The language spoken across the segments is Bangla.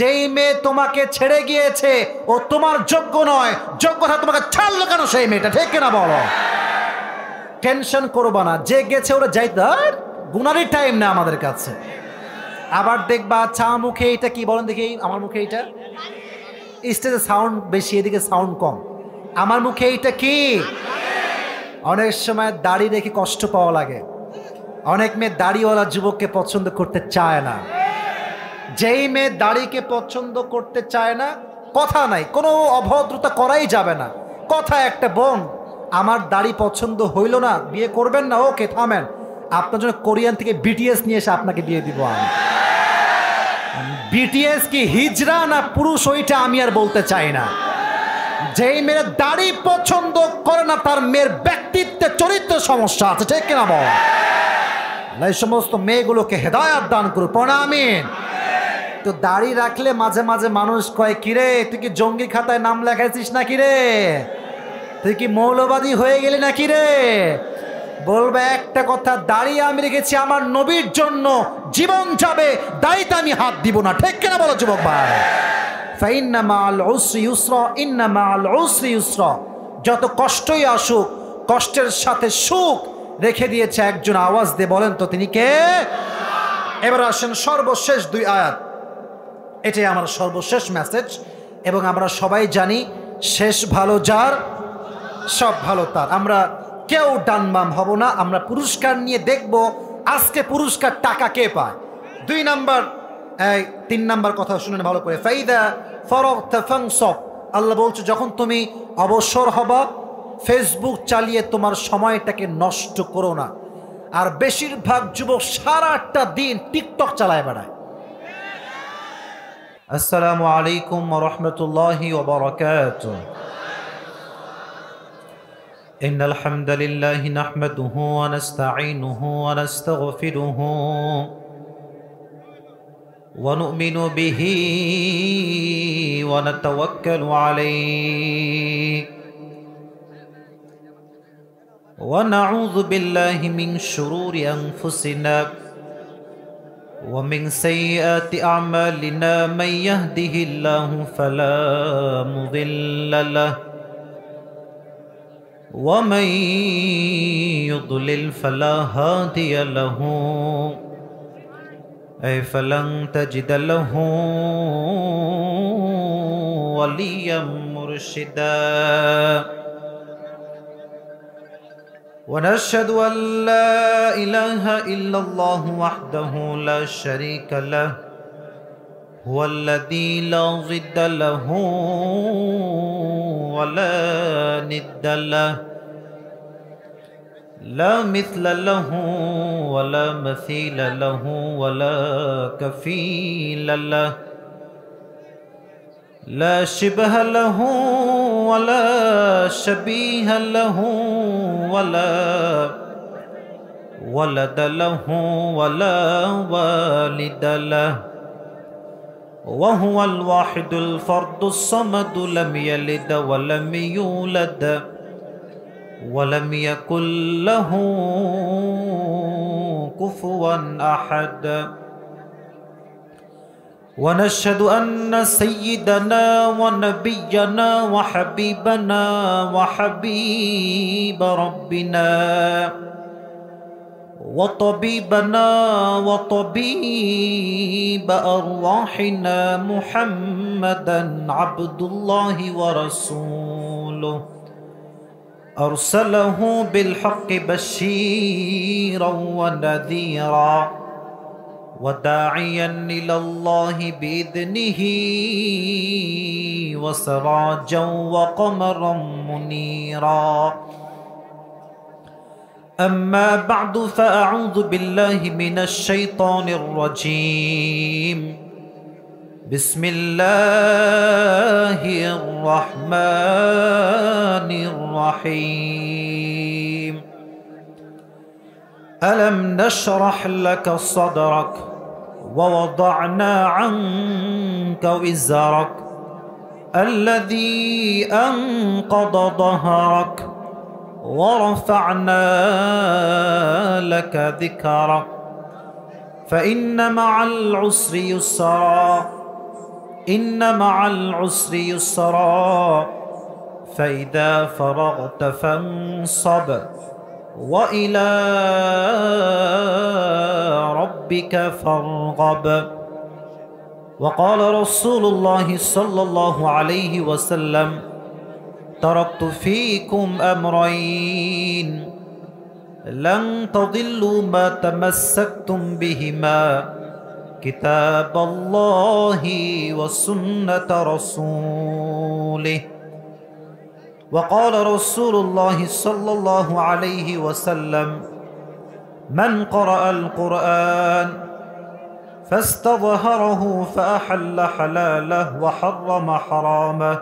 যেই মেয়ে তোমাকে ছেড়ে গিয়েছে ও তোমার যোগ্য নয়, যোগ্যতা তোমাকে ছাড়লো কেন সেই মেয়েটা, ঠিক কিনা বলো? টেনশন করবা না, যে গেছে ওরা যাইতে, গুনারই টাইম না আমাদের কাছে। আবার দেখবা আচ্ছা মুখে এইটা কি বলেন দেখি, আমার মুখে এইটা স্টেজে সাউন্ড বেশি, এদিকে সাউন্ড কম, আমার মুখে এইটা কি? অনেক সময় দাড়ি রেখে কষ্ট পাওয়া লাগে, অনেক মেয়ে দাড়িওয়ালা যুবককে পছন্দ করতে চায় না। যেই মেয়ে দাড়িকে পছন্দ করতে চায় না, কথা নাই, কোনো অভদ্রতা করাই যাবে না, কথা একটা, বোন আমার দাড়ি পছন্দ হইল না, বিয়ে করবেন না, ওকে থামেন, আপনার জন্য কোরিয়ান থেকে বিটিএস নিয়ে এসে আপনাকে বিয়ে দিব আমি। বিটিএস কি হিজড়া না পুরুষ ওইটা আমি আর বলতে চাই না। যেই মেয়ের দাড়ি পছন্দ করে না তার মেয়ের ব্যক্তিত্বে চরিত্র সমস্যা আছে, ঠিক কিনা বল? এই সমস্ত মেয়েগুলোকে হেদায়াত দান করুন, আমিন। তো দাড়ি রাখলে মাঝে মাঝে মানুষ কয় কিরে তুই কি জঙ্গি খাতায় নাম লেখাইছিস না কিরে, তুই কি মৌলবাদী হয়ে গেলি না কিরে? বলবে একটা কথা, দাড়ি আমি রেখেছি আমার নবীর জন্য, জীবন যাবে দাড়িতে আমি হাত দিব না, ঠিক কিনা বলো যুবক ভাই? ফাইন্না মাআল উসরি ইউসরা, ইন্না মাআল উসরি ইউসরা। যত কষ্টই আসুক কষ্টের সাথে সুখ রেখে দিয়েছে একজন, আওয়াজ দিয়ে বলেন তো তিনি কে? এবার আসেন সর্বশেষ দুই আয়াত, এটাই আমার সর্বশেষ মেসেজ। এবং আমরা সবাই জানি শেষ ভালো যার, সব ভালো তার। আমরা কেউ ডানবাম হব না, আমরা পুরস্কার নিয়ে দেখব আজকে পুরস্কার টাকা কে পায়। 2 নাম্বার 3 নাম্বার কথা শুনেন ভালো করে। ফাইদা ফারাগতা ফানসাব, আল্লাহ বলছে যখন তুমি অবসর হবা ফেসবুক চালিয়ে তোমার সময়টাকে নষ্ট করো না। আর বেশিরভাগ যুবক সারাটা দিন টিকটক চালায় বেড়ায়। আসসালামু আলাইকুম ওয়া রাহমাতুল্লাহি ওয়া বারাকাতুহু। ইন্নাল হামদালিল্লাহি নাহমাদুহু ওয়া নাস্তাঈনুহু ওয়া নাস্তাগফিরুহু ওয়া নু'মিনু বিহি ওয়া নাতাওয়াক্কালু আলাইহি ওয়া নাউযু বিল্লাহি মিন শুরুরি আনফুসিনা ومن سيئات أعمالنا من يهده الله فلا مضل له ومن يضلل فلا هادي له أي فلن تجد له وليا مرشدا ونشهد أن لا إله إلا الله وحده لا شريك له هو الذي لا ضد له ولا ند له لا مثل له ولا مثيل له ولا كفيل له لا شبه له ولا شبيه له ولا ولد له ولا والد له وهو الواحد الفرد الصمد لم يلد ولم يولد ولم يكن له كفوا أحد ونشهد أن سيدنا ونبينا وحبيبنا وحبيب ربنا وطبيبنا وطبيب أرواحنا محمدا عبد الله ورسوله أرسله بالحق بشيرا ونذيرا وداعيا إلى الله بإذنه وسراجا وقمرا منيرا أما بعد فأعوذ بالله من الشيطان الرجيم بسم الله الرحمن الرحيم ألم نشرح لك صدرك ووضعنا عنك وزرك الذي أنقض ظهرك ورفعنا لك ذكرك فإن مع العسر يسرا ইন্না মাআল উসরি ইউসরা ফাইদা ফারাগতা ফানসাব ওয়া ইলা রাব্বিকা ফারগাব। وقال رسول الله صلى الله عليه وسلم تركت فيكم أمرين لن تضلوا ما تمسكتم بهما كتاب الله وسنة رسوله. وقال رسول الله صلى الله عليه وسلم من قرأ القرآن فاستظهره فأحل حلاله وحرم حرامه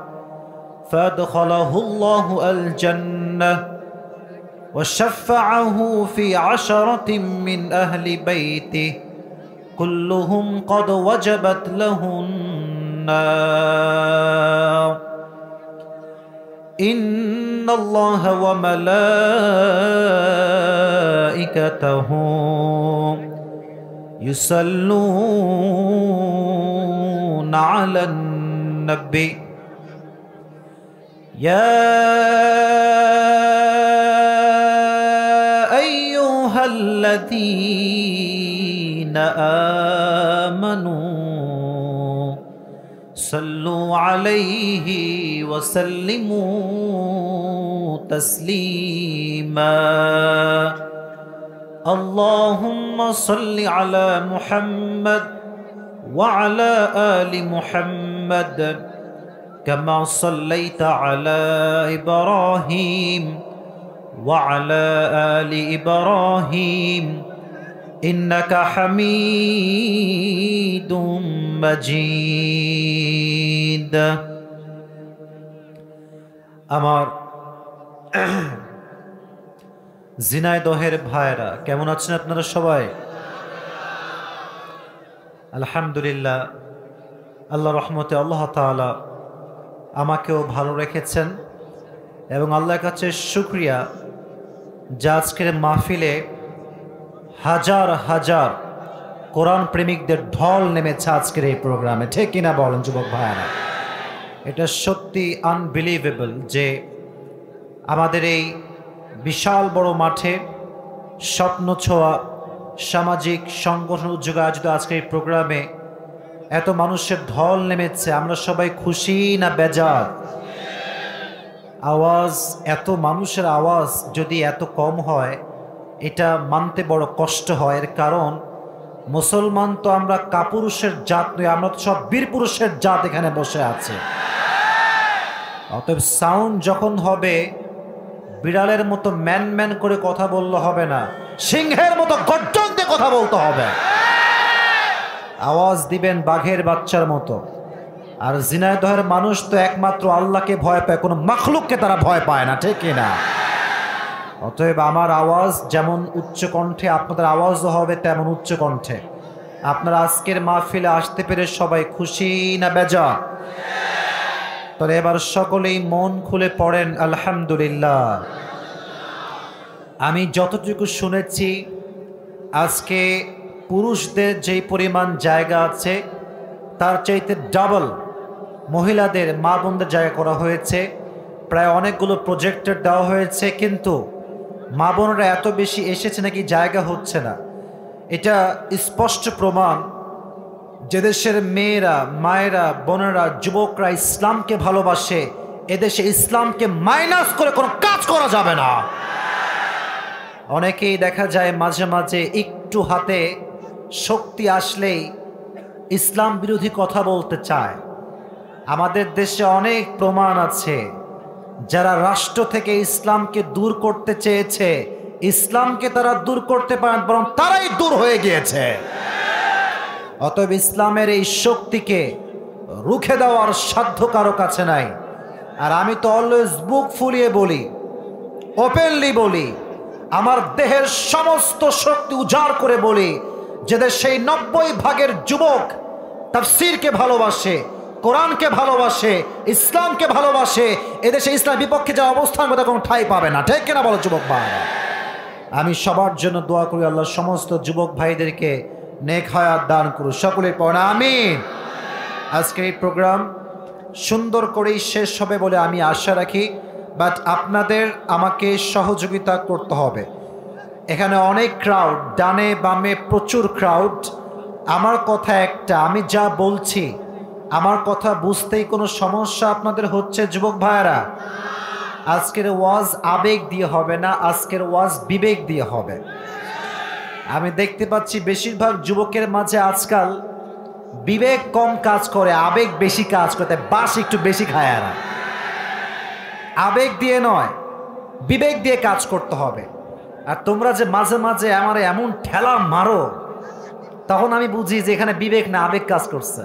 فأدخله الله الجنة وشفعه في 10 من أهل بيته كلهم قد وجبت له النار إن الله وملائكته يصلون على النبي يا أيها الذين آمنوا صلوا عليه وسلموا تسليما اللهم صل على محمد وعلى آل محمد كما صليت على إبراهيم وعلى آل إبراهيم إنك حميد مجيد আমার জিনাইদহের ভাইরা কেমন আছেন আপনারা সবাই? আলহামদুলিল্লাহ, আল্লাহ রহমতে আল্লাহ তাআলা আমাকেও ভালো রেখেছেন এবং আল্লাহর কাছে শুকরিয়া যে আজকের মাহফিলে হাজার হাজার কোরআন প্রেমিকদের ঢল নেমেছে আজকের এই প্রোগ্রামে, ঠিক কিনা বলেন যুবক ভাইরা? এটা সত্যি আনবিলিভেবল যে আমাদের এই বিশাল বড় মাঠে স্বপ্ন ছোঁয়া সামাজিক সংগঠন উদ্যোগে আয়োজিত আজকের এই প্রোগ্রামে এত মানুষের ঢল নেমেছে। আমরা সবাই খুশি না বেজার? আওয়াজ, এত মানুষের আওয়াজ যদি এত কম হয় এটা মানতে বড় কষ্ট হয়। এর কারণ মুসলমান তো আমরা কাপুরুষের জাত নই, আমরা তো সব বীর পুরুষের জাত এখানে বসে আছে। অতএব সাউন্ড যখন হবে বিড়ালের মতো ম্যান ম্যান করে কথা বললে হবে না, সিংহের মতো গর্জন দিয়ে কথা বলতে হবে। আওয়াজ দিবেন বাঘের বাচ্চার মতো। আর জিনাইদহের মানুষ তো একমাত্র আল্লাহকে ভয় পায়, কোনো মাখলুককে তারা ভয় পায় না, ঠিক কিনা? অতএব আমার আওয়াজ যেমন উচ্চ কণ্ঠে, আপনাদের আওয়াজও হবে তেমন উচ্চ কণ্ঠে। আপনারা আজকের মাহফিলে আসতে পেরে সবাই খুশি না বেজার? তবে এবার সকলেই মন খুলে পড়েন আলহামদুলিল্লাহ। আমি যতটুকু শুনেছি আজকে পুরুষদের যেই পরিমাণ জায়গা আছে তার চাইতে ডাবল মহিলাদের, মা বোনদের জায়গা করা হয়েছে। প্রায় অনেকগুলো প্রজেক্টর দেওয়া হয়েছে, কিন্তু মা বোনরা এত বেশি এসেছে নাকি জায়গা হচ্ছে না। এটা স্পষ্ট প্রমাণ যে দেশের মেয়েরা, মায়েরা, বোনেরা, যুবকরা ইসলামকে ভালোবাসে, এদেশে ইসলামকে মাইনাস করে কোনো কাজ করা যাবে না। অনেকেই দেখা যায় মাঝে মাঝে একটু হাতে শক্তি আসলেই ইসলাম বিরোধী কথা বলতে চায়। আমাদের দেশে অনেক প্রমাণ আছে যারা রাষ্ট্র থেকে ইসলামকে দূর করতে চেয়েছে, ইসলামকে তারা দূর করতে পারেন, বরং তারাই দূর হয়ে গিয়েছে। অতএব ইসলামের এই শক্তিকে রুখে দেওয়ার সাধ্য কারো কাছে নাই। আর আমি তো অলওয়েজ বুক ফুলিয়ে বলি, ওপেনলি বলি, আমার দেহের সমস্ত শক্তি উজাড় করে বলি, যে সেই 90% যুবক তাফসীরকে ভালোবাসে, কোরআনকে ভালোবাসে, ইসলামকে ভালোবাসে, এদেশে ইসলামের বিপক্ষে যা অবস্থান মধ্যে কোনো ঠাঁই পাবে না, ঠিক কিনা বলো যুবক ভাই? আমি সবার জন্য দোয়া করি, আল্লাহ সমস্ত যুবক ভাইদেরকে নেক হায়াত দান করুন। সকলে পড়া আমিন। আজকের এই প্রোগ্রাম সুন্দর করেই শেষ হবে বলে আমি আশা রাখি, বাট আপনাদের আমাকে সহযোগিতা করতে হবে। এখানে অনেক ক্রাউড, ডানে বামে প্রচুর ক্রাউড। আমার কথা একটা, আমি যা বলছি আমার কথা বুঝতেই কোনো সমস্যা আপনাদের হচ্ছে যুবক ভাইয়েরা? আজকের ওয়াজ আবেগ দিয়ে হবে না, আজকের ওয়াজ বিবেক দিয়ে হবে। আমি দেখতে পাচ্ছি বেশিরভাগ যুবকের মাঝে আজকাল বিবেক কম কাজ করে, আবেগ বেশি কাজ করতে, বাস একটু বেশি খায়। এরা আবেগ দিয়ে নয়, বিবেক দিয়ে কাজ করতে হবে। আর তোমরা যে মাঝে মাঝে আমার এমন ঠেলা মারো, তখন আমি বুঝি যে এখানে বিবেক না আবেগ কাজ করছে।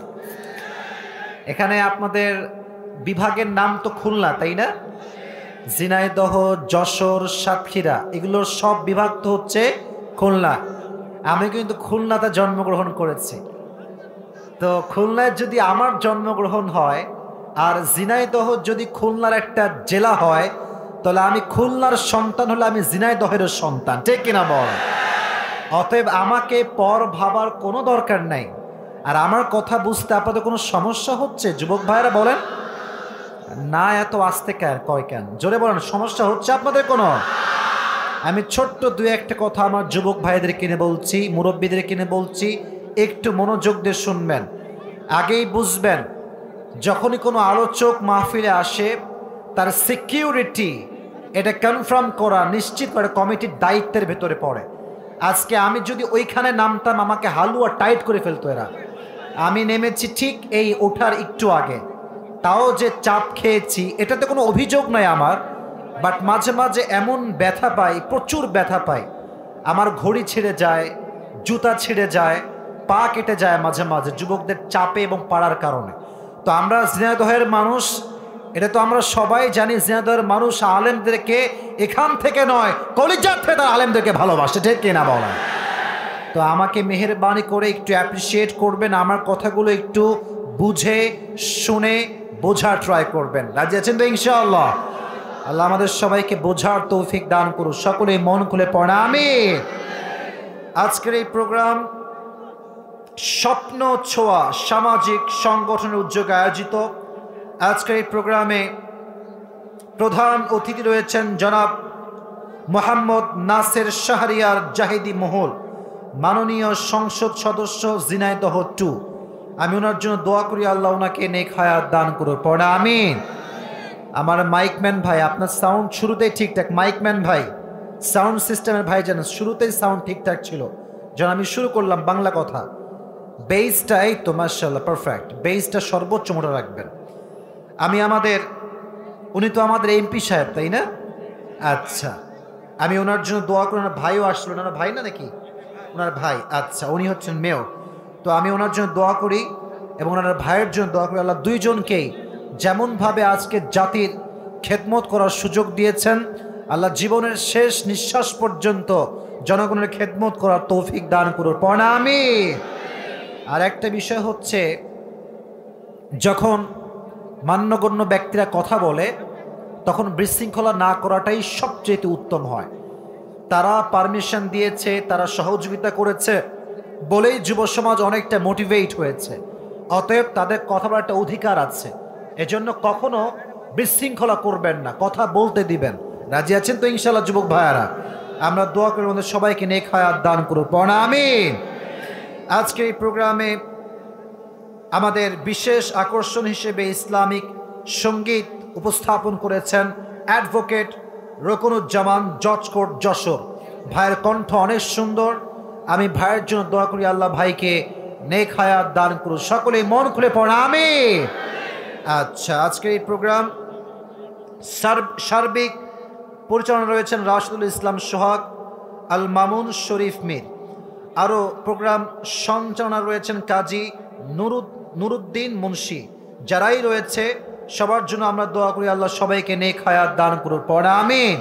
এখানে আপনাদের বিভাগের নাম তো খুলনা, তাই না? ঝিনাইদহ, যশোর, সাতক্ষীরা, এগুলোর সব বিভাগ তো হচ্ছে খুলনা। আমি কিন্তু খুলনাতে জন্মগ্রহণ করেছি। তো খুলনায় যদি আমার জন্মগ্রহণ হয় আর ঝিনাইদহ যদি খুলনার একটা জেলা হয়, তাহলে আমি খুলনার সন্তান হলে আমি ঝিনাইদহের সন্তান, ঠিক কিনা বল? অতএব আমাকে পর ভাবার কোনো দরকার নাই। আর আমার কথা বুঝতে আপনাদের কোনো সমস্যা হচ্ছে যুবক ভাইরা? বলেন না, এত আস্তে কয় কেন? জোরে বলেন, সমস্যা হচ্ছে আপনাদের কোনো? আমি ছোট্ট দুই একটা কথা আমার যুবক ভাইদের কিনে বলছি, মুরব্বীদের কিনে বলছি, একটু মনোযোগ দিয়ে শুনবেন। আগেই বুঝবেন, যখনই কোনো আলোচক মাহফিলে আসে তার সিকিউরিটি এটা কনফার্ম করা, নিশ্চিত করে কমিটির দায়িত্বের ভেতরে পড়ে। আজকে আমি যদি ওইখানে নামতাম আমাকে হালুয়া টাইট করে ফেলতো এরা। আমি নেমেছি ঠিক এই ওঠার একটু আগে, তাও যে চাপ খেয়েছি এটাতে কোনো অভিযোগ নয় আমার, বাট মাঝে মাঝে এমন ব্যথা পাই, প্রচুর ব্যথা পাই। আমার ঘড়ি ছিঁড়ে যায়, জুতা ছিঁড়ে যায়, পা কেটে যায় মাঝে মাঝে যুবকদের চাপে এবং পাড়ার কারণে। তো আমরা ঝিনাইদহের মানুষ, এটা তো আমরা সবাই জানি, ঝিনাইদহের মানুষ আলেমদেরকে এখান থেকে নয় কলিজার থেকে তারা আলেমদেরকে ভালোবাসে, ঠিক কিনা বলা? তো আমাকে মেহেরবানি করে একটু অ্যাপ্রিসিয়েট করবেন, আমার কথাগুলো একটু বুঝে শুনে বোঝার ট্রাই করবেন। রাজি আছেন তো ইনশাআল্লাহ? আল্লাহ আমাদের সবাইকে বোঝার তৌফিক দান করুন। সকলেই মন খুলে পড়া আমিন। আজকের এই প্রোগ্রাম স্বপ্ন ছোঁয়া সামাজিক সংগঠনের উদ্যোগে আয়োজিত। আজকের এই প্রোগ্রামে প্রধান অতিথি রয়েছেন জনাব মোহাম্মদ নাসের শাহরিয়ার জাহিদি মহল, মাননীয় সংসদ সদস্য ঝিনাইদহ 2। আমি ওনার জন্য দোয়া করি, আল্লাহ ওনাকে নেক হায়াত দান করুন, পড়া আমিন। আমার মাইকম্যান ভাই, আপনার সাউন্ড শুরুতেই ঠিকঠাক। মাইকম্যান ভাই, সাউন্ড সিস্টেমের ভাই জানেন, শুরুতেই সাউন্ড ঠিকঠাক ছিল। যখন আমি শুরু করলাম বাংলা কথা, বেসটা এই তো মাশাআল্লাহ পারফেক্ট, বেসটা সর্বোচ্চ মোটা রাখবেন। আমি উনি তো আমাদের এমপি সাহেব, তাই না? আচ্ছা, আমি ওনার জন্য দোয়া করি। ওনার ভাইও আসলো, ওনার ভাই না নাকি? ওনার ভাই, আচ্ছা, উনি হচ্ছেন মেয়র। তো আমি ওনার জন্য দোয়া করি এবং ওনার ভাইয়ের জন্য দোয়া করি। আল্লাহ দুইজনকেই যেমনভাবে আজকে জাতির খেদমত করার সুযোগ দিয়েছেন, আল্লাহ জীবনের শেষ নিঃশ্বাস পর্যন্ত জনগণের খেদমত করার তৌফিক দান করুন, পড়া আমিন। আর একটা বিষয় হচ্ছে, যখন মান্যগণ্য ব্যক্তিরা কথা বলে তখন বিশৃঙ্খলা না করাটাই সবচেয়ে উত্তম হয়। তারা পারমিশন দিয়েছে, তারা সহযোগিতা করেছে বলেই যুব সমাজ অনেকটা মোটিভেট হয়েছে। অতএব তাদের কথা বলার একটা অধিকার আছে, এজন্য কখনো বিশৃঙ্খলা করবেন না, কথা বলতে দিবেন। রাজি আছেন তো ইনশাআল্লাহ যুবক ভাইয়ারা? আমরা দোয়া করি আমাদের সবাইকে নেক হায়াত দান করুন, পড়া আমিন। আজকে এই প্রোগ্রামে আমাদের বিশেষ আকর্ষণ হিসেবে ইসলামিক সঙ্গীত উপস্থাপন করেছেন অ্যাডভোকেট রকনুজ্জামান, জজ কোর্ট, যশোর। ভাইয়ের কণ্ঠ অনেক সুন্দর। আমি ভাইয়ের জন্য দোয়া করি, আল্লাহ ভাইকে নেক হায়াত দান করুন। সকলে মন খুলে পড়া আমিন। আচ্ছা, আজকের এই প্রোগ্রাম সার্বিক পরিচালনা রয়েছেন রাশিদুল ইসলাম সোহাগ, আল মামুন শরীফ মীর। আরও প্রোগ্রাম সঞ্চালনা রয়েছেন কাজী নুরুদ্দিন মুন্সি। যারাই রয়েছে সবার জন্য আমরা দোয়া করি, আল্লাহ সবাইকে নেক হায়াত দান করুন, পড়া আমিন।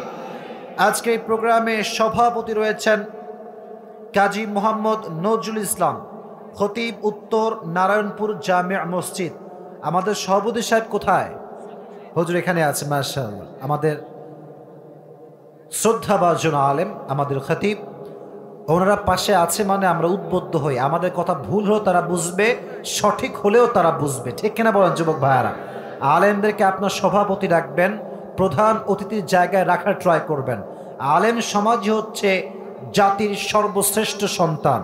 আজকে এই প্রোগ্রামে সভাপতি রয়েছেন কাজী মোহাম্মদ নজরুল ইসলাম, খতিব, উত্তর নারায়ণপুর জামিয়া মসজিদ। আমাদের সভাপতি সাহেব কোথায়? হুজুর এখানে আছে, মাশাআল্লাহ। আমাদের শ্রদ্ধাভাজন আলেম, আমাদের খতিব ওনারা পাশে আছে মানে আমরা উদ্বুদ্ধ হই, আমাদের কথা ভুল হলেও তারা বুঝবে, সঠিক হলেও তারা বুঝবে, ঠিক কিনা বলেন যুবক ভাইয়ারা? আলেমদেরকে আপনার সভাপতি রাখবেন, প্রধান অতিথির জায়গায় রাখার ট্রাই করবেন। আলেম সমাজই হচ্ছে জাতির সর্বশ্রেষ্ঠ সন্তান।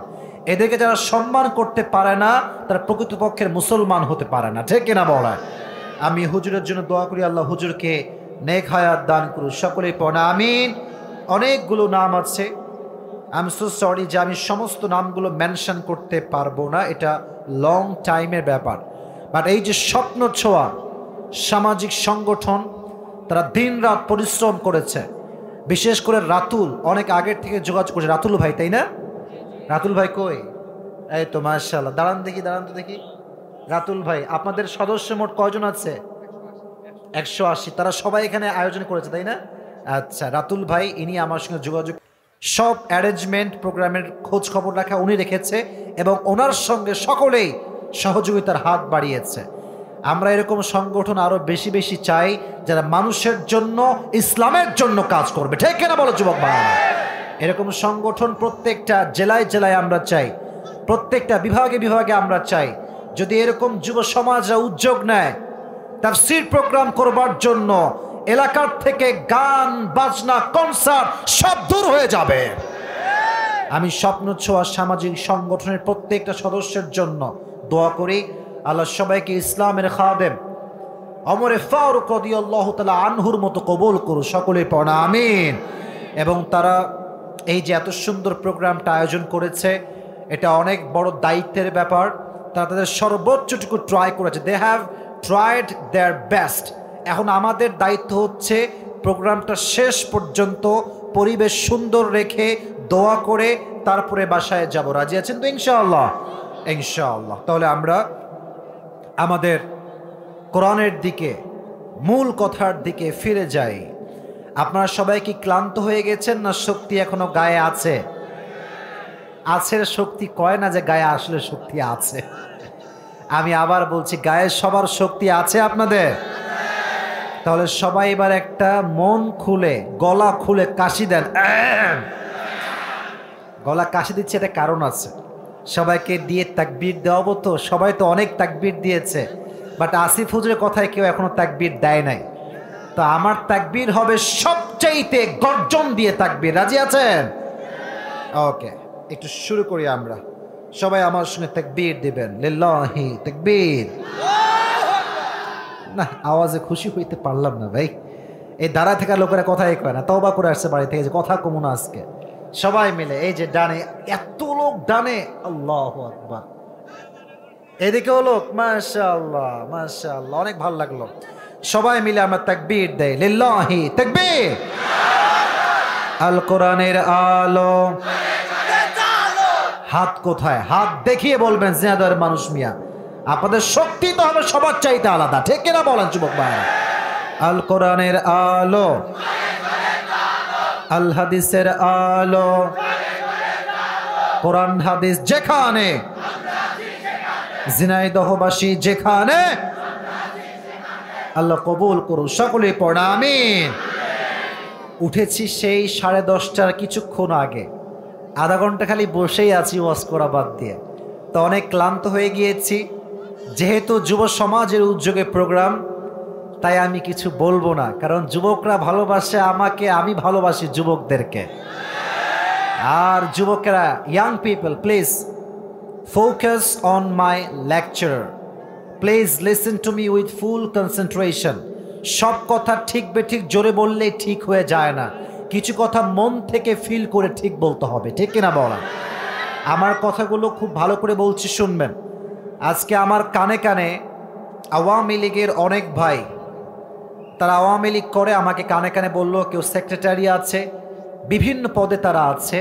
এদেরকে যারা সম্মান করতে পারে না তারা প্রকৃতপক্ষের মুসলমান হতে পারে না, ঠিক কিনা বলা? আমি হুজুরের জন্য দোয়া করি, আল্লাহ হুজুরকে নেক হায়াত দান করুন, সকলেই পড়া আমিন। অনেকগুলো নাম আছে, আমি সো সরি যে আমি সমস্ত নামগুলো মেনশন করতে পারবো না, এটা লং টাইমের ব্যাপার। বাট এই যে স্বপ্ন ছোঁয়া সামাজিক সংগঠন, তারা দিন রাত পরিশ্রম করেছে। বিশেষ করে রাতুল অনেক আগের থেকে যোগাযোগ করেছে। রাতুল ভাই, তাই না? রাতুল ভাই কই? এই তো মাশাআল্লাহ, দাঁড়ান তো দেখি। রাতুল ভাই, আপনাদের সদস্য মোট কয়জন আছে? 180। তারা সবাই এখানে আয়োজন করেছে, তাই না? আচ্ছা, রাতুল ভাই ইনি আমার সঙ্গে যোগাযোগ, সব অ্যারেঞ্জমেন্ট প্রোগ্রামের খোঁজ খবর রাখা উনি রেখেছে এবং ওনার সঙ্গে সকলেই সহযোগিতার হাত বাড়িয়েছে। আমরা এরকম সংগঠন আরো বেশি বেশি চাই যারা মানুষের জন্য, ইসলামের জন্য কাজ করবে, ঠিক কিনা বলো যুবক ভাই? এরকম সংগঠন প্রত্যেকটা জেলায় জেলায় আমরা চাই, প্রত্যেকটা বিভাগে বিভাগে আমরা চাই। যদি এরকম যুব সমাজরা উদ্যোগ নেয় তাফসীর প্রোগ্রাম করবার জন্য, এলাকার থেকে গান বাজনা কনসার্ট সব দূর হয়ে যাবে। আমি স্বপ্ন ছোঁয়া সামাজিক সংগঠনের প্রত্যেকটা সদস্যের জন্য দোয়া করি, আল্লাহ সবাইকে ইসলামের খাদেম ওমর ফারুক রাদিয়াল্লাহু তাআলা আনহুর মতো কবুল করুন, সকলে পড়া আমিন। এবং তারা এই যে এত সুন্দর প্রোগ্রামটা আয়োজন করেছে, এটা অনেক বড় দায়িত্বের ব্যাপার। তারা তাদের সর্বোচ্চটুকু ট্রাই করেছে, they have tried their best. এখন আমাদের দায়িত্ব হচ্ছে প্রোগ্রামটা শেষ পর্যন্ত পরিবেশ সুন্দর রেখে দোয়া করে তারপরে বাসায় যাব। রাজি আছেন তো ইনশাআল্লাহ? ইনশাআল্লাহ। তাহলে আমরা আমাদের কোরআনের দিকে, মূল কথার দিকে ফিরে যাই। আপনারা সবাই কি ক্লান্ত হয়ে গেছেন, না শক্তি এখনো গায়ে আছে? আছে শক্তি কয় না যে গায়ে আসলে শক্তি আছে। আমি আবার বলছি, গায়ে সবার শক্তি আছে আপনাদের? তাহলে সবাই এবার একটা মন খুলে, গলা খুলে কাশি দেন। গলা কাশি দিচ্ছে, এটা কারণ আছে। সবাইকে দিয়ে তাকবীর দেওয়াবো তো, সবাই তো অনেক তাকবীর দিয়েছে, বাট আসিফ হুজুরের কথায় কেউ এখনো তাকবীর দেয় নাই। তো আমার তাকবীর হবে সবচাইতে গর্জন দিয়ে তাকবীর। রাজি আছেন? ওকে, একটু শুরু করি আমরা। সবাই আমার সঙ্গে তাকবীর দিবেন, লিল্লাহি তাকবীর। না, আওয়াজে খুশি হইতে পারলাম না ভাই। এই দাঁড়া থাকা লোকেরা কথাই কয় না, তওবা করে আসছে বাড়ি থেকে যে কথা কমু না আজকে। সবাই মিলে এই যে ডানে, এত লোক ডানে, আল্লাহু আকবার। এদিকেও লোক, মাশাআল্লাহ মাশাআল্লাহ, অনেক ভালো লাগলো। সবাই মিলে আমরা তাকবীর দেই, লিল্লাহি তাকবীর। আল কোরআনের আলো, হাত কোথায়? হাত দেখিয়ে বলবেন জিনাদার মানুষ মিয়া, আপনাদের শক্তি তো হবে সবার চাইতে আলাদা, ঠিক কিনা বলেন যুবক ভাইরা? আল কোরআনের আলো, আল হাদিসের আলো, কোরআন হাদিস যেখানে, ঝিনাইদহবাসী যেখানে, আল্লাহ কবুল করুন, সকলে পড়া আমিন। উঠেছি সেই 10:30টার কিছুক্ষণ আগে, আধা ঘন্টা খালি বসেই আছি ওয়াজ করা বাদ দিয়ে। তো অনেক ক্লান্ত হয়ে গিয়েছি। যেহেতু যুব সমাজের উদ্যোগে প্রোগ্রাম, তাই আমি কিছু বলবো না, কারণ যুবকরা ভালোবাসে আমাকে, আমি ভালোবাসি যুবকদেরকে। আর যুবকেরা, young people, please focus on my lecture, please listen to me with full concentration. সব কথা ঠিক বেঠিক জোরে বললেই ঠিক হয়ে যায় না, কিছু কথা মন থেকে ফিল করে ঠিক বলতে হবে, ঠিক কিনা বলা? আমার কথাগুলো খুব ভালো করে বলছি, শুনবেন। আজকে আমার কানে কানে আওয়ামী লীগের অনেক ভাই, তারা আওয়ামী লীগ করে, আমাকে কানে কানে বলল, কেউ সেক্রেটারি আছে, বিভিন্ন পদে তারা আছে,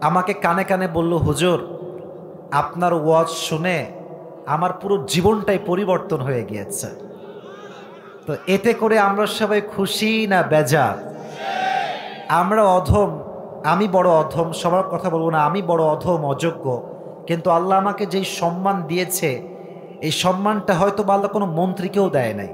আমাকে কানে কানে বলল, হুজুর আপনার ওয়াজ শুনে আমার পুরো জীবনটাই পরিবর্তন হয়ে গিয়েছে। তো এতে করে আমরা সবাই খুশি না বেজার? আমরা অধম, আমি বড় অধম, সবার কথা বলবো না, আমি বড় অধম, অযোগ্য, কিন্তু আল্লাহ আমাকে যেই সম্মান দিয়েছে, এই সম্মানটা হয়তো আল্লাহ কোনো মন্ত্রীকেও দেয় নাই।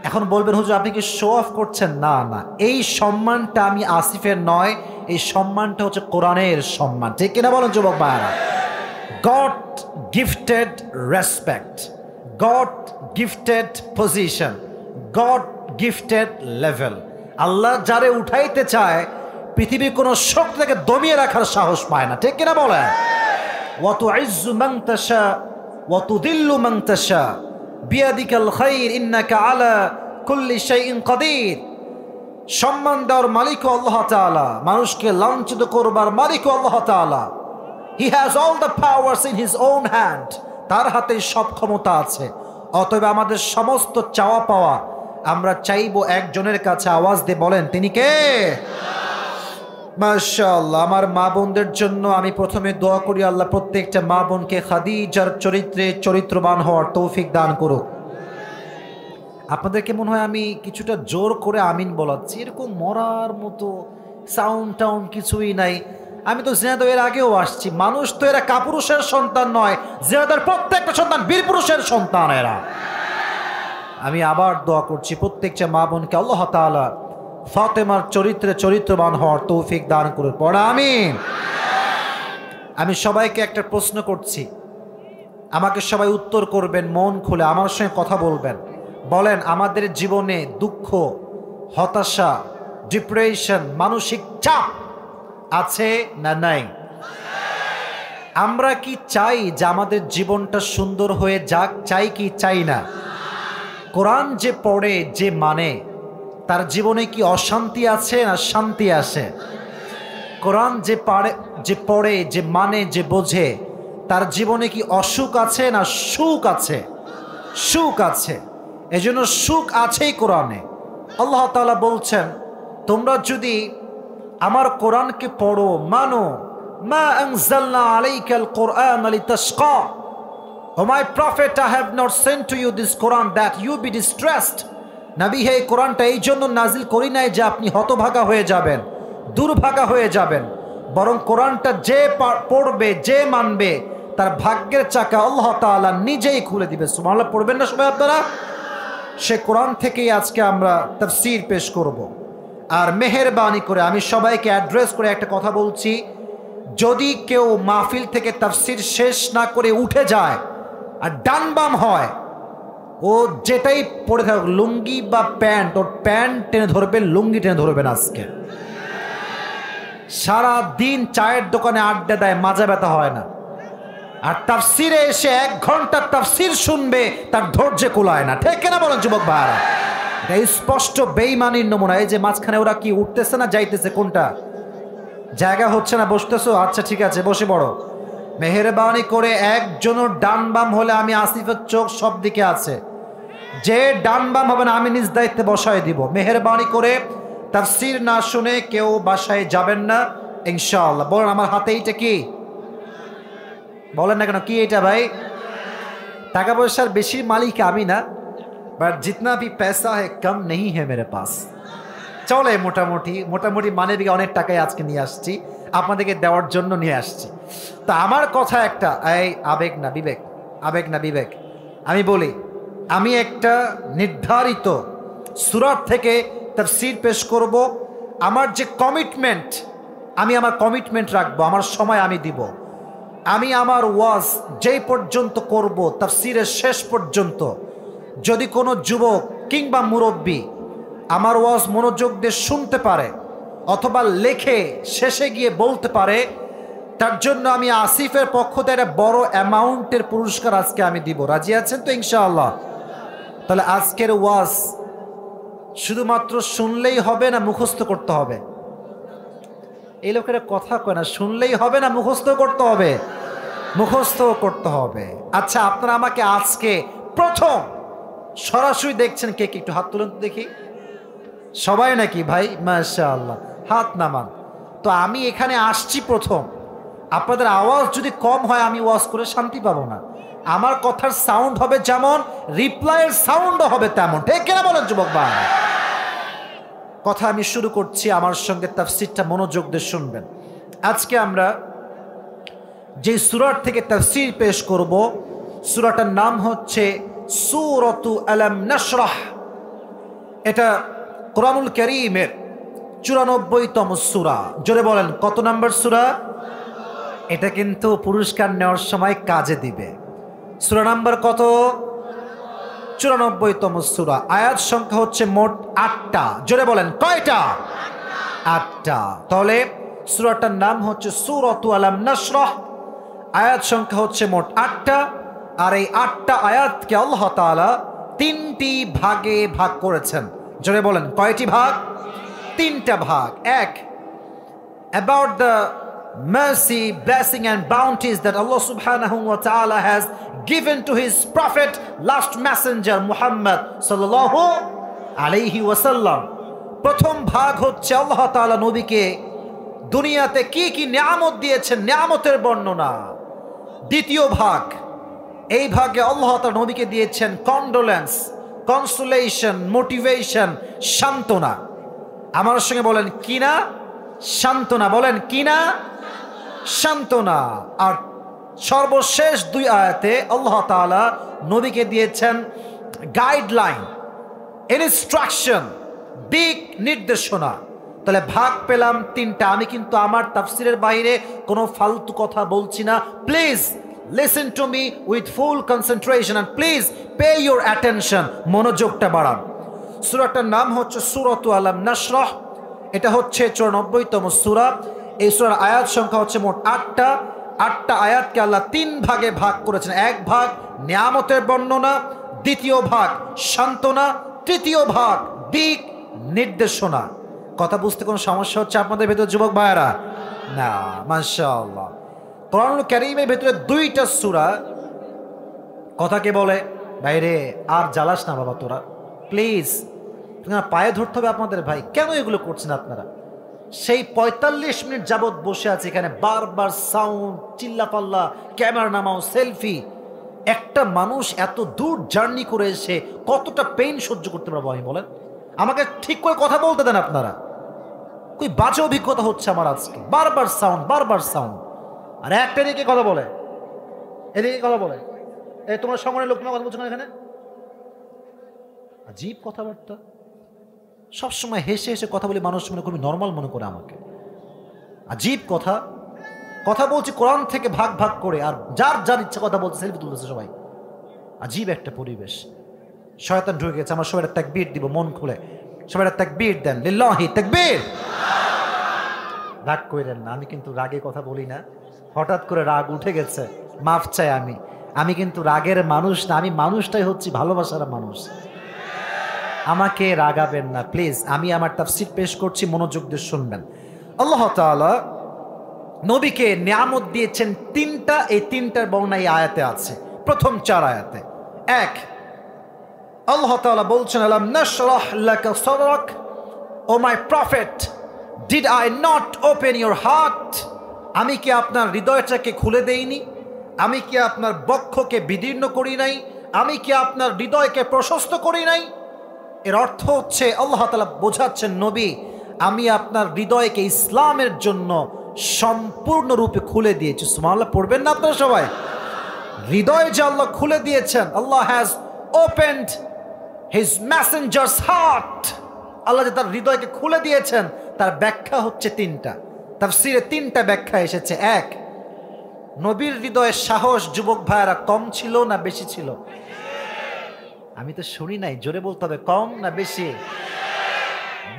এখন বলবেন হুজুর আপনি কি শো অফ করছেন? না না, এই সম্মানটা আমি আসিফের নয়, এই সম্মানটা হচ্ছে কোরআনের সম্মান। ঠিক কিনা বলেন যুবক ভাইরা? God gifted respect, God gifted position, God gifted level. আল্লাহ যারে উঠাইতে চায় পৃথিবীর কোনো শক্তি থেকে দমিয়ে রাখার সাহস পায় না। ঠিক কিনা বলেন? ওয়াতুইজ্জু মান তাশা ওয়াতুদিল্লু মান তাশা বিয়াদিকাল খাইর ইন্নাকা আলা কুল্লি শাইইন কাদির। সম্মান দেওয়ার মালিকও আল্লাহ তাআলা, মানুষকে লাঞ্ছিত করবার মালিকও আল্লাহ তাআলা। He has all the powers in his own hand. তার হাতে সব ক্ষমতা আছে। অতএব আমাদের সমস্ত চাওয়া পাওয়া আমরা চাইবো একজনের কাছে। আওয়াজ দিয়ে বলেন তিনি কে? মাশাআল্লাহ। আমার মা বোনদের জন্য আমি প্রথমে দোয়া করি আল্লাহ প্রত্যেকটা মা বোনকে খাদিজার চরিত্রে চরিত্রবান হওয়ার তৌফিক দান করুক। আপনাদেরকে মনে হয় আমি কিছুটা জোর করে আমিন বলাচ্ছি, এরকম মরার মতো সাউন্ড টাউন্ড কিছুই নাই। আমি তো জিনাদা এর আগেও আসছি। মানুষ তো এরা কাপুরুষের সন্তান নয়, জিনাদার প্রত্যেকটা সন্তান বীর পুরুষের সন্তান এরা। আমি আবার দোয়া করছি প্রত্যেকটা মা বোনকে আল্লাহ তাআলা ফাতেমার চরিত্রে চরিত্রবান হওয়ার তৌফিক দান করুন। পড়া আমিন। আমি সবাইকে একটা প্রশ্ন করছি, আমাকে সবাই উত্তর করবেন মন খুলে, আমার সঙ্গে কথা বলবেন। বলেন আমাদের জীবনে দুঃখ, হতাশা, ডিপ্রেশন, মানসিক চাপ আছে না নাই? আমরা কি চাই যে আমাদের জীবনটা সুন্দর হয়ে যাক? চাই কি চাই না? কোরআন যে পড়ে যে মানে তার জীবনে কি অশান্তি আছে না শান্তি আছে? কোরআন যে পড়ে যে মানে যে বোঝে তার জীবনে কি অসুখ আছে না সুখ আছে? সুখ আছে। এজন্য সুখ আছেই কোরআনে। আল্লাহ তাআলা বলছেন তোমরা যদি আমার কোরআনকে পড়ো, মানো, মা আনজালনা আলাইকাল কোরআন লিতাশকা, O my prophet I have not sent to you this Quran that you be distressed. নবী হে, এই কোরআনটা এই জন্য নাজিল করি নাই যে আপনি হতভাগা হয়ে যাবেন, দুর্ভাগা হয়ে যাবেন, বরং কোরআনটা যে পড়বে যে মানবে তার ভাগ্যের চাকা আল্লাহ তাআলা নিজেই খুলে দিবে। সুবহানাল্লাহ পড়বেন না সবাই আপনারা? সে কোরআন থেকেই আজকে আমরা তাফসীর পেশ করব। আর মেহেরবানি করে আমি সবাইকে অ্যাড্রেস করে একটা কথা বলছি, যদি কেউ মাহফিল থেকে তাফসীর শেষ না করে উঠে যায় আর ডান বাম হয়, ও যেটাই পড়ে থাকুক, লুঙ্গি বা প্যান্ট, ওর প্যান্ট টেনে ধরবে, লুঙ্গি টেনে ধরবেন। আজকে সারা দিন চায়ের দোকানে আড্ডা দেয়, মাজা ব্যথা হয় না, আর তাফসিরে এসে 1 ঘন্টা তাফসির শুনবে, তার ধৈর্য কুলায় না। ঠিক কিনা বলেন যুবক ভাইরা? এটা স্পষ্ট বেঈমানির নমুনা। এই যে মাঝখানে ওরা কি উঠতেছে না যাইতেছে, কোনটা? জায়গা হচ্ছে না, বসতেছো? আচ্ছা ঠিক আছে, বসে পড়ো। মেহেরবানি করে একজনের ডান বাম হলে আমি আসিফের চোখ সব দিকে আছে, যে ডান বাম হবে না আমি নিজ দায়িত্বে বসায় দিব। মেহেরবানি করে তাফসীর না শুনে কেউ বাসায় যাবেন না ইনশাআল্লাহ। বলেন আমার হাতে এইটা কি? বলেন না কেন কি এটা ভাই? টাকা পয়সার বেশি মালিক আমি না, বাট জিতনা ভি পয়সা है कम नहीं है मेरे पास। চলে মোটামুটি মানে দিকে অনেক টাকায় আজকে নিয়ে আসছি, আপনাদেরকে দেওয়ার জন্য নিয়ে আসছি। তা আমার কথা একটা, এই আবেগ না বিবেক, আবেগ না বিবেক। আমি বলি আমি একটা নির্ধারিত সূরা থেকে তাফসীর পেশ করব। আমার যে কমিটমেন্ট, আমি আমার কমিটমেন্ট রাখবো, আমার সময় আমি দিব। আমি আমার ওয়াজ যেই পর্যন্ত করব তাফসীরের শেষ পর্যন্ত, যদি কোনো যুবক কিংবা মুরব্বী আমার ওয়াজ মনোযোগ দিয়ে শুনতে পারে অথবা লেখে শেষে গিয়ে বলতে পারে, তার জন্য আমি আসিফের পক্ষ থেকে একটা বড় অ্যামাউন্টের পুরস্কার আজকে আমি দিব। রাজি আছেন তো ইনশাআল্লাহ? তাহলে আজকের ওয়াজ শুধুমাত্র শুনলেই হবে না মুখস্থ করতে হবে? এই লোকেরা কথা কয় না, শুনলেই হবে না মুখস্থ করতে হবে? মুখস্থ করতে হবে। আচ্ছা আপনারা আমাকে আজকে প্রথম সরাসরি দেখছেন কে কে? একটু হাত তুলুন তো দেখি। সবাই নাকি ভাই? মাশাআল্লাহ, হাত নামান। তো আমি এখানে আসছি প্রথম, আপনাদের আওয়াজ যদি কম হয় আমি ওয়াজ করে শান্তি পাবো না। আমার কথার সাউন্ড হবে যেমন, রিপ্লাইয়ের সাউন্ডও হবে তেমন। ঠিক কিনা বলেন যুবক ভাই? কথা আমি শুরু করছি, আমার সঙ্গে তাফসীরটা মনোযোগ দিয়ে শুনবেন। আজকে আমরা যে সূরার থেকে তাফসীর পেশ করব, সূরাটার নাম হচ্ছে সূরাতু আলাম নাশরাহ। এটা কোরআনুল কারীমের 94তম সূরা। জোরে বলেন কত নাম্বার সূরা? এটা কিন্তু পুরস্কার নেওয়ার সময় কাজে দিবে। সূরা নাম্বার কত? 94তম সূরা। আয়াত সংখ্যা হচ্ছে মোট 8টা। জোরে বলেন কয়টা? 8টা। তাহলে সূরাটার নাম হচ্ছে সূরাতু আলাম নাশরাহ। আয়াত সংখ্যা হচ্ছে মোট 8টা। আর এই 8টা আয়াতকে আল্লাহ তাআলা 3টি ভাগে ভাগ করেছেন। জোরে বলেন কয়টি ভাগ? 3টা ভাগ। এক, about the mercy, blessing and bounties that Allah subhanahu wa ta'ala has given to his prophet, last messenger Muhammad sallallahu alayhi wasallam. প্রথম ভাগ হচ্ছে আল্লাহ তাআলা নবীকে দুনিয়াতে কি কি নিয়ামত দিয়েছেন, নিয়ামতের বর্ণনা। দ্বিতীয় ভাগ, এই ভাগে আল্লাহ তাআলা নবীকে দিয়েছেন কন্ডোলেন্স, কনসোলেশন, মোটিভেশন, সান্ত্বনা। আমার সঙ্গে বলেন কিনা? সান্ত্বনা। বলেন কিনা? সান্ত্বনা। আর সর্বশেষ 2 আয়াতে আল্লাহ তাআলা নবীকে দিয়েছেন গাইডলাইন, ইনস্ট্রাকশন, দিক নির্দেশনা। তাহলে ভাগ পেলাম 3টা। আমি কিন্তু আমার তাফসিরের বাইরে কোনো ফালতু কথা বলছি না। Please listen to me with full concentration and please pay your attention. মনোযোগটা বাড়ান। সূরাটার নাম হচ্ছে সূরাতু আলাম নাশরাহ। এটা হচ্ছে 94তম সূরা। এই সূরার আয়াত সংখ্যা হচ্ছে মোট 8টা। 8টা আয়াতকে আল্লাহ 3 ভাগে ভাগ করেছেন। এক ভাগ নিয়ামতের বর্ণনা, দ্বিতীয় ভাগ সান্ত্বনা, তৃতীয় ভাগ দিক নির্দেশনা। কথা বুঝতে কোনো সমস্যা হচ্ছে আপনাদের ভেতর যুবক ভাইয়েরা? না, মাশাআল্লাহ। কোরআনুল কারীমের ভেতরে 2টা সূরা কথাকে বলে ভাইরে আর জ্বালাস না বাবা তোরা, প্লিজ। পায়ে ধরতে হবে আপনাদের। ভাই কেন এগুলো করছেন আপনারা? সেই 45 মিনিট যাবৎ বসে আছে এখানে, বারবার সাউন্ড, চিল্লাপাল্লা, ক্যামেরা নামাও, সেলফি। একটা মানুষ এত দূর জার্নি করে এসে কতটা পেইন সহ্য করতে পারবো আমি বলেন? আমাকে ঠিক করে কথা বলতে দেন আপনারা। কই বাজে অভিজ্ঞতা হচ্ছে আমার আজকে। বারবার সাউন্ড, বারবার সাউন্ড। আর একটা দিকে কথা বলে, এদিকে কথা বলে। এই তোমার সংগঠনের লোক তোমার কথা বলছো না এখানে? আজীব কথাবার্তা। সবসময় হেসে হেসে কথা বলি, মানুষ মনে করবি নর্মাল মনে করে আমাকে। আজীব কথা। কথা বলছি কোরআন থেকে ভাগ ভাগ করে, আর যার যার ইচ্ছা কথা বলছে, সেলফি তুলতেছে সবাই। আজীব একটা পরিবেশ। শয়তান ঢুকে গেছে। আমার সবাই তাকবীর দিব মন খুলে। সবাই তাকবীর দেন, লিল্লাহি তাকবীর। রাগ কইরেন না, আমি কিন্তু রাগে কথা বলি না। হঠাৎ করে রাগ উঠে গেছে, মাফ চাই। আমি কিন্তু রাগের মানুষ না। আমি মানুষটাই হচ্ছি ভালোবাসার মানুষ। আমাকে রাগাবেন না প্লিজ। আমি আমার তাফসীর পেশ করছি, মনোযোগ দিয়ে শুনবেন। আল্লাহ তাআলা নবীকে নিয়ামত দিয়েছেন 3টা। এই 3টার বর্ণনা এই আয়াতে আছে। প্রথম 4 আয়াতে। এক, আল্লাহ তাআলা বলছেন আলাম নাশরাহ লাকা সাদরাক, O my prophet, did I not open your heart? আমি কি আপনার হৃদয়টাকে খুলে দেইনি? আমি কি আপনার বক্ষকে বিদীর্ণ করি নাই? আমি কি আপনার হৃদয়কে প্রশস্ত করি নাই? এর অর্থ হচ্ছে আল্লাহ তাআলা বোঝাচ্ছেন নবী, আমি আপনার হৃদয়কে ইসলামের জন্য সম্পূর্ণরূপে খুলে দিয়েছি। সুবহানাল্লাহ পড়বেন না আপনারা সবাই? হৃদয় যে আল্লাহ খুলে দিয়েছেন, আল্লাহ হ্যাজ ওপেনড হিজ মেসেঞ্জারস হার্ট। আল্লাহ যে তার হৃদয়কে খুলে দিয়েছেন, তার ব্যাখ্যা হচ্ছে 3টা। তাফসীরে 3টা ব্যাখ্যা এসেছে। এক, নবীর হৃদয়ের সাহস যুবক ভাইয়েরা কম ছিল না বেশি ছিল? আমি তো শুনি নাই, জোরে বলতে হবে। কম না বেশি?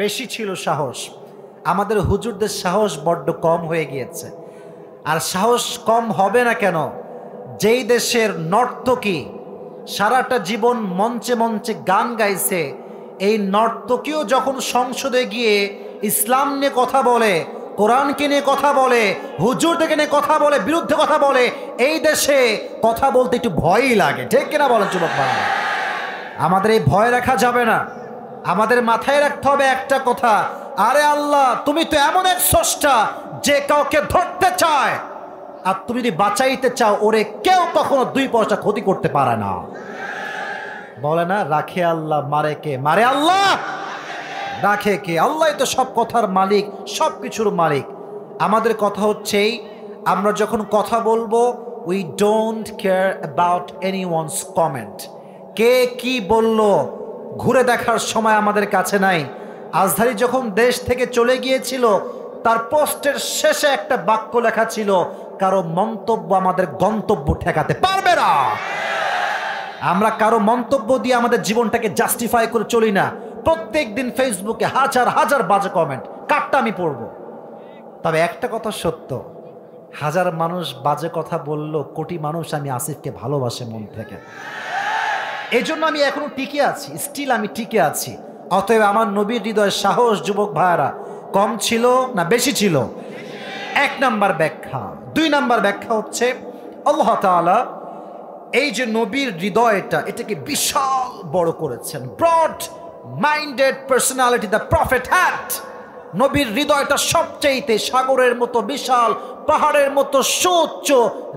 বেশি ছিল সাহস। আমাদের হুজুরদের সাহস বড্ড কম হয়ে গিয়েছে। আর সাহস কম হবে না কেন? যেই দেশের নর্তকী সারাটা জীবন মঞ্চে মঞ্চে গান গাইছে, এই নর্তকীও যখন সংসদে গিয়ে ইসলাম নিয়ে কথা বলে, কোরআনকে নিয়ে কথা বলে, হুজুরদেরকে নিয়ে কথা বলে, বিরুদ্ধে কথা বলে, এই দেশে কথা বলতে একটু ভয়ই লাগে। ঠিক কিনা বলেন যুবক ভাই? আমাদের এই ভয় রাখা যাবে না। আমাদের মাথায় রাখতে হবে একটা কথা, আরে আল্লাহ তুমি তো এমন এক স্রষ্টা যে কাউকে ধরতে চায়, আর তুমি যদি বাঁচাইতে চাও ওরে কেউ কখনো 2 পয়সা ক্ষতি করতে পারে না। বলে না, রাখে আল্লাহ মারে কে? মারে আল্লাহ, রাখে কে? আল্লাহ তো সব কথার মালিক, সব কিছুর মালিক। আমাদের কথা হচ্ছেই, আমরা যখন কথা বলবো, we don't care about anyone's comment. কে কি বলল, ঘুরে দেখার সময় আমাদের কাছে নাই। আজহারি যখন দেশ থেকে চলে গিয়েছিল, তার পোস্টের শেষে একটা বাক্য লেখা ছিল, কারো মন্তব্য আমাদের গন্তব্য ঠেকাতে পারবে না। আমরা কারো মন্তব্য দিয়ে আমাদের জীবনটাকে জাস্টিফাই করে চলি না। প্রত্যেক দিন ফেসবুকে হাজার হাজার বাজে কমেন্ট, কারটা আমি পড়ব? তবে একটা কথা সত্য, হাজার মানুষ বাজে কথা বলল, কোটি মানুষ আমি আসিফকে ভালোবাসে মন থেকে। এই জন্য আমি এখনো টিকে আছি, স্টিল আমি টিকে আছি। অতএব আমার নবীর হৃদয়ের সাহস যুবক ভাইরা কম ছিল না বেশি ছিল? এক নাম্বার ব্যাখ্যা। দুই নাম্বার ব্যাখ্যা হচ্ছে আল্লাহ তাআলা এই যে নবীর হৃদয়টা, এটাকে বিশাল বড় করেছেন। Broad minded personality the prophet had. নবীর হৃদয়টা সবচেয়েতে সাগরের মতো বিশাল, পাহাড়ের মতো সুউচ্চ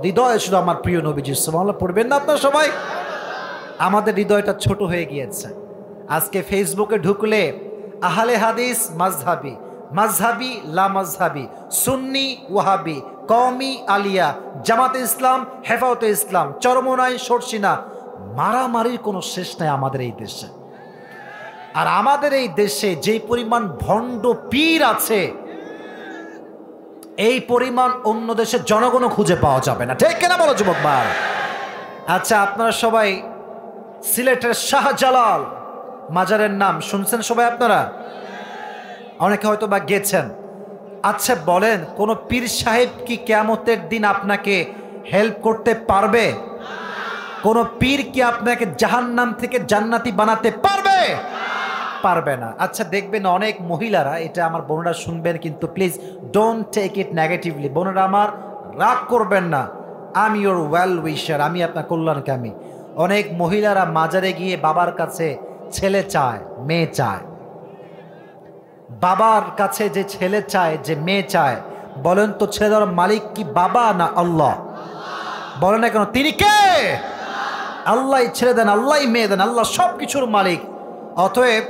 হৃদয় ছিল আমার প্রিয় নবীজি। সুবহানাল্লাহ পড়বেন না আপনারা সবাই? আমাদের হৃদয়টা ছোট হয়ে গিয়েছে। আজকে ফেসবুকে ঢুকলে আহলে হাদিস মাযহাবি, মাযহাবি লা মাযহাবি, সুন্নি ওয়াহাবি, কওমি আলিয়া, জামাতে ইসলাম, হেফাজতে ইসলাম, চরমোনাই সরসিনা, মারামারির কোনো শেষ নাই আমাদের এই দেশে। আর আমাদের এই দেশে যেই পরিমাণ ভণ্ড পীর আছে, এই পরিমাণ অন্য দেশের জনগণও খুঁজে পাওয়া যাবে না। ঠিক কিনা বলো যুবক ভাই? আচ্ছা, আপনারা সবাই সিলেটের শাহজালাল মাজারের নাম শুনছেন সবাই? আপনারা অনেকে হয়তো বা গেছেন। আচ্ছা বলেন, কোন পীর সাহেব কি কিয়ামতের দিন আপনাকে হেল্প করতে পারবে? কোন পীর কি আপনাকে জাহান্নাম থেকে জান্নাতি বানাতে পারবে? পারবে না। আচ্ছা দেখবেন অনেক মহিলারা, এটা আমার বোনেরা শুনবেন কিন্তু please don't take it negatively. বোনেরা আমার রাগ করবেন না, I am your well wisher, আমি আপনার কল্যাণকামী। অনেক মহিলারা মাজারে গিয়ে বাবার কাছে ছেলে চায়, মেয়ে চায়। বাবার কাছে যে ছেলে চায়, যে মেয়ে চায়, বলেন তো ছেলের মালিক কি বাবা না আল্লাহ? বলেন না কেন? তিনি কে? আল্লাহ ছেলে দেন, আল্লাহ মেয়ে দেন, আল্লাহ সব কিছুর মালিক। অতএব